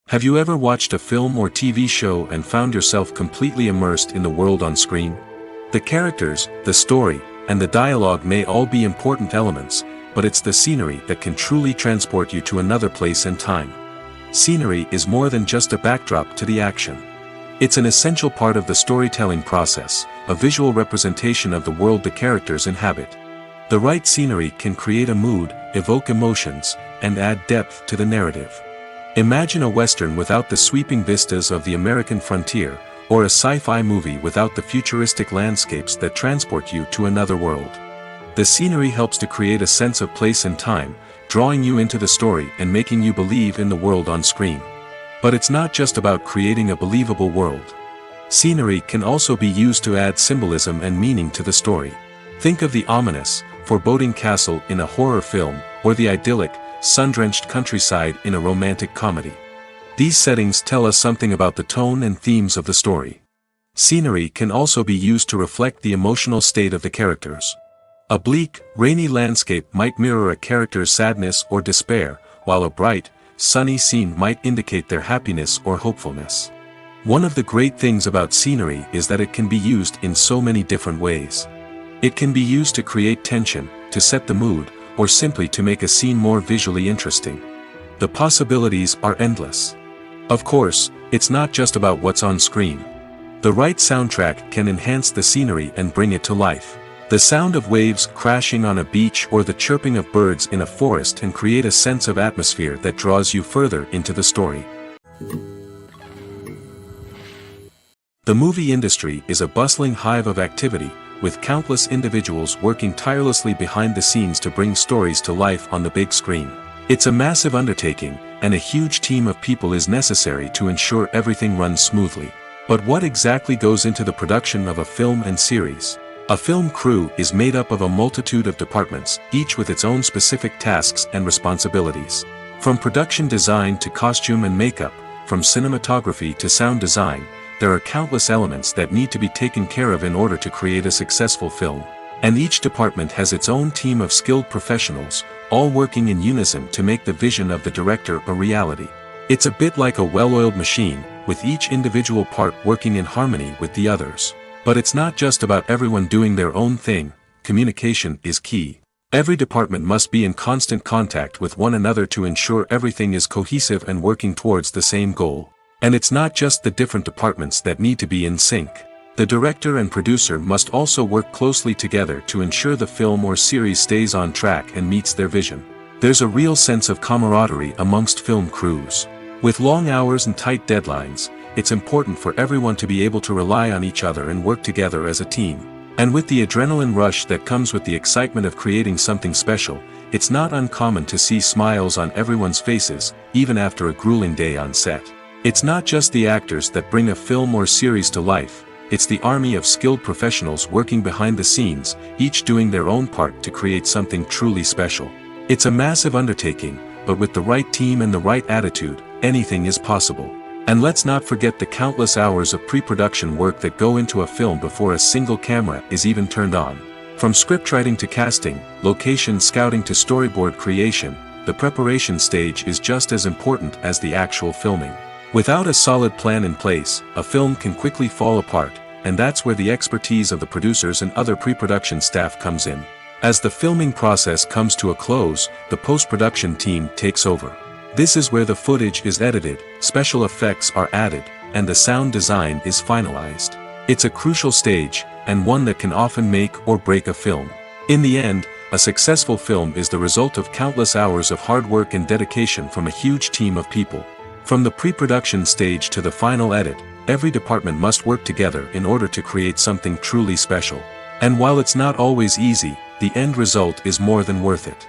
Have you ever watched a film or TV show and found yourself completely immersed in the world on screen? The characters, the story, and the dialogue may all be important elements, but it's the scenery that can truly transport you to another place and time. Scenery is more than just a backdrop to the action. It's an essential part of the storytelling process, a visual representation of the world the characters inhabit. The right scenery can create a mood, evoke emotions, and add depth to the narrative. Imagine a Western without the sweeping vistas of the American frontier, or a sci-fi movie without the futuristic landscapes that transport you to another world. The scenery helps to create a sense of place and time, drawing you into the story and making you believe in the world on screen. But it's not just about creating a believable world. Scenery can also be used to add symbolism and meaning to the story. Think of the ominous, foreboding castle in a horror film, or the idyllic, sun-drenched countryside in a romantic comedy. These settings tell us something about the tone and themes of the story. Scenery can also be used to reflect the emotional state of the characters. A bleak, rainy landscape might mirror a character's sadness or despair, while a bright, sunny scene might indicate their happiness or hopefulness. One of the great things about scenery is that it can be used in so many different ways. It can be used to create tension, to set the mood, or simply to make a scene more visually interesting. The possibilities are endless. Of course, it's not just about what's on screen. The right soundtrack can enhance the scenery and bring it to life. The sound of waves crashing on a beach or the chirping of birds in a forest can create a sense of atmosphere that draws you further into the story. The movie industry is a bustling hive of activity, with countless individuals working tirelessly behind the scenes to bring stories to life on the big screen. It's a massive undertaking, and a huge team of people is necessary to ensure everything runs smoothly. But what exactly goes into the production of a film and series? A film crew is made up of a multitude of departments, each with its own specific tasks and responsibilities. From production design to costume and makeup, from cinematography to sound design, there are countless elements that need to be taken care of in order to create a successful film. And each department has its own team of skilled professionals, all working in unison to make the vision of the director a reality. It's a bit like a well-oiled machine, with each individual part working in harmony with the others. But it's not just about everyone doing their own thing. Communication is key. Every department must be in constant contact with one another to ensure everything is cohesive and working towards the same goal. And it's not just the different departments that need to be in sync. The director and producer must also work closely together to ensure the film or series stays on track and meets their vision. There's a real sense of camaraderie amongst film crews. With long hours and tight deadlines, it's important for everyone to be able to rely on each other and work together as a team. And with the adrenaline rush that comes with the excitement of creating something special, it's not uncommon to see smiles on everyone's faces, even after a grueling day on set. It's not just the actors that bring a film or series to life, it's the army of skilled professionals working behind the scenes, each doing their own part to create something truly special. It's a massive undertaking, but with the right team and the right attitude, anything is possible. And let's not forget the countless hours of pre-production work that go into a film before a single camera is even turned on. From scriptwriting to casting, location scouting to storyboard creation, the preparation stage is just as important as the actual filming. Without a solid plan in place, a film can quickly fall apart, and that's where the expertise of the producers and other pre-production staff comes in. As the filming process comes to a close, the post-production team takes over. This is where the footage is edited, special effects are added, and the sound design is finalized. It's a crucial stage, and one that can often make or break a film. In the end, a successful film is the result of countless hours of hard work and dedication from a huge team of people. From the pre-production stage to the final edit, every department must work together in order to create something truly special. And while it's not always easy, the end result is more than worth it.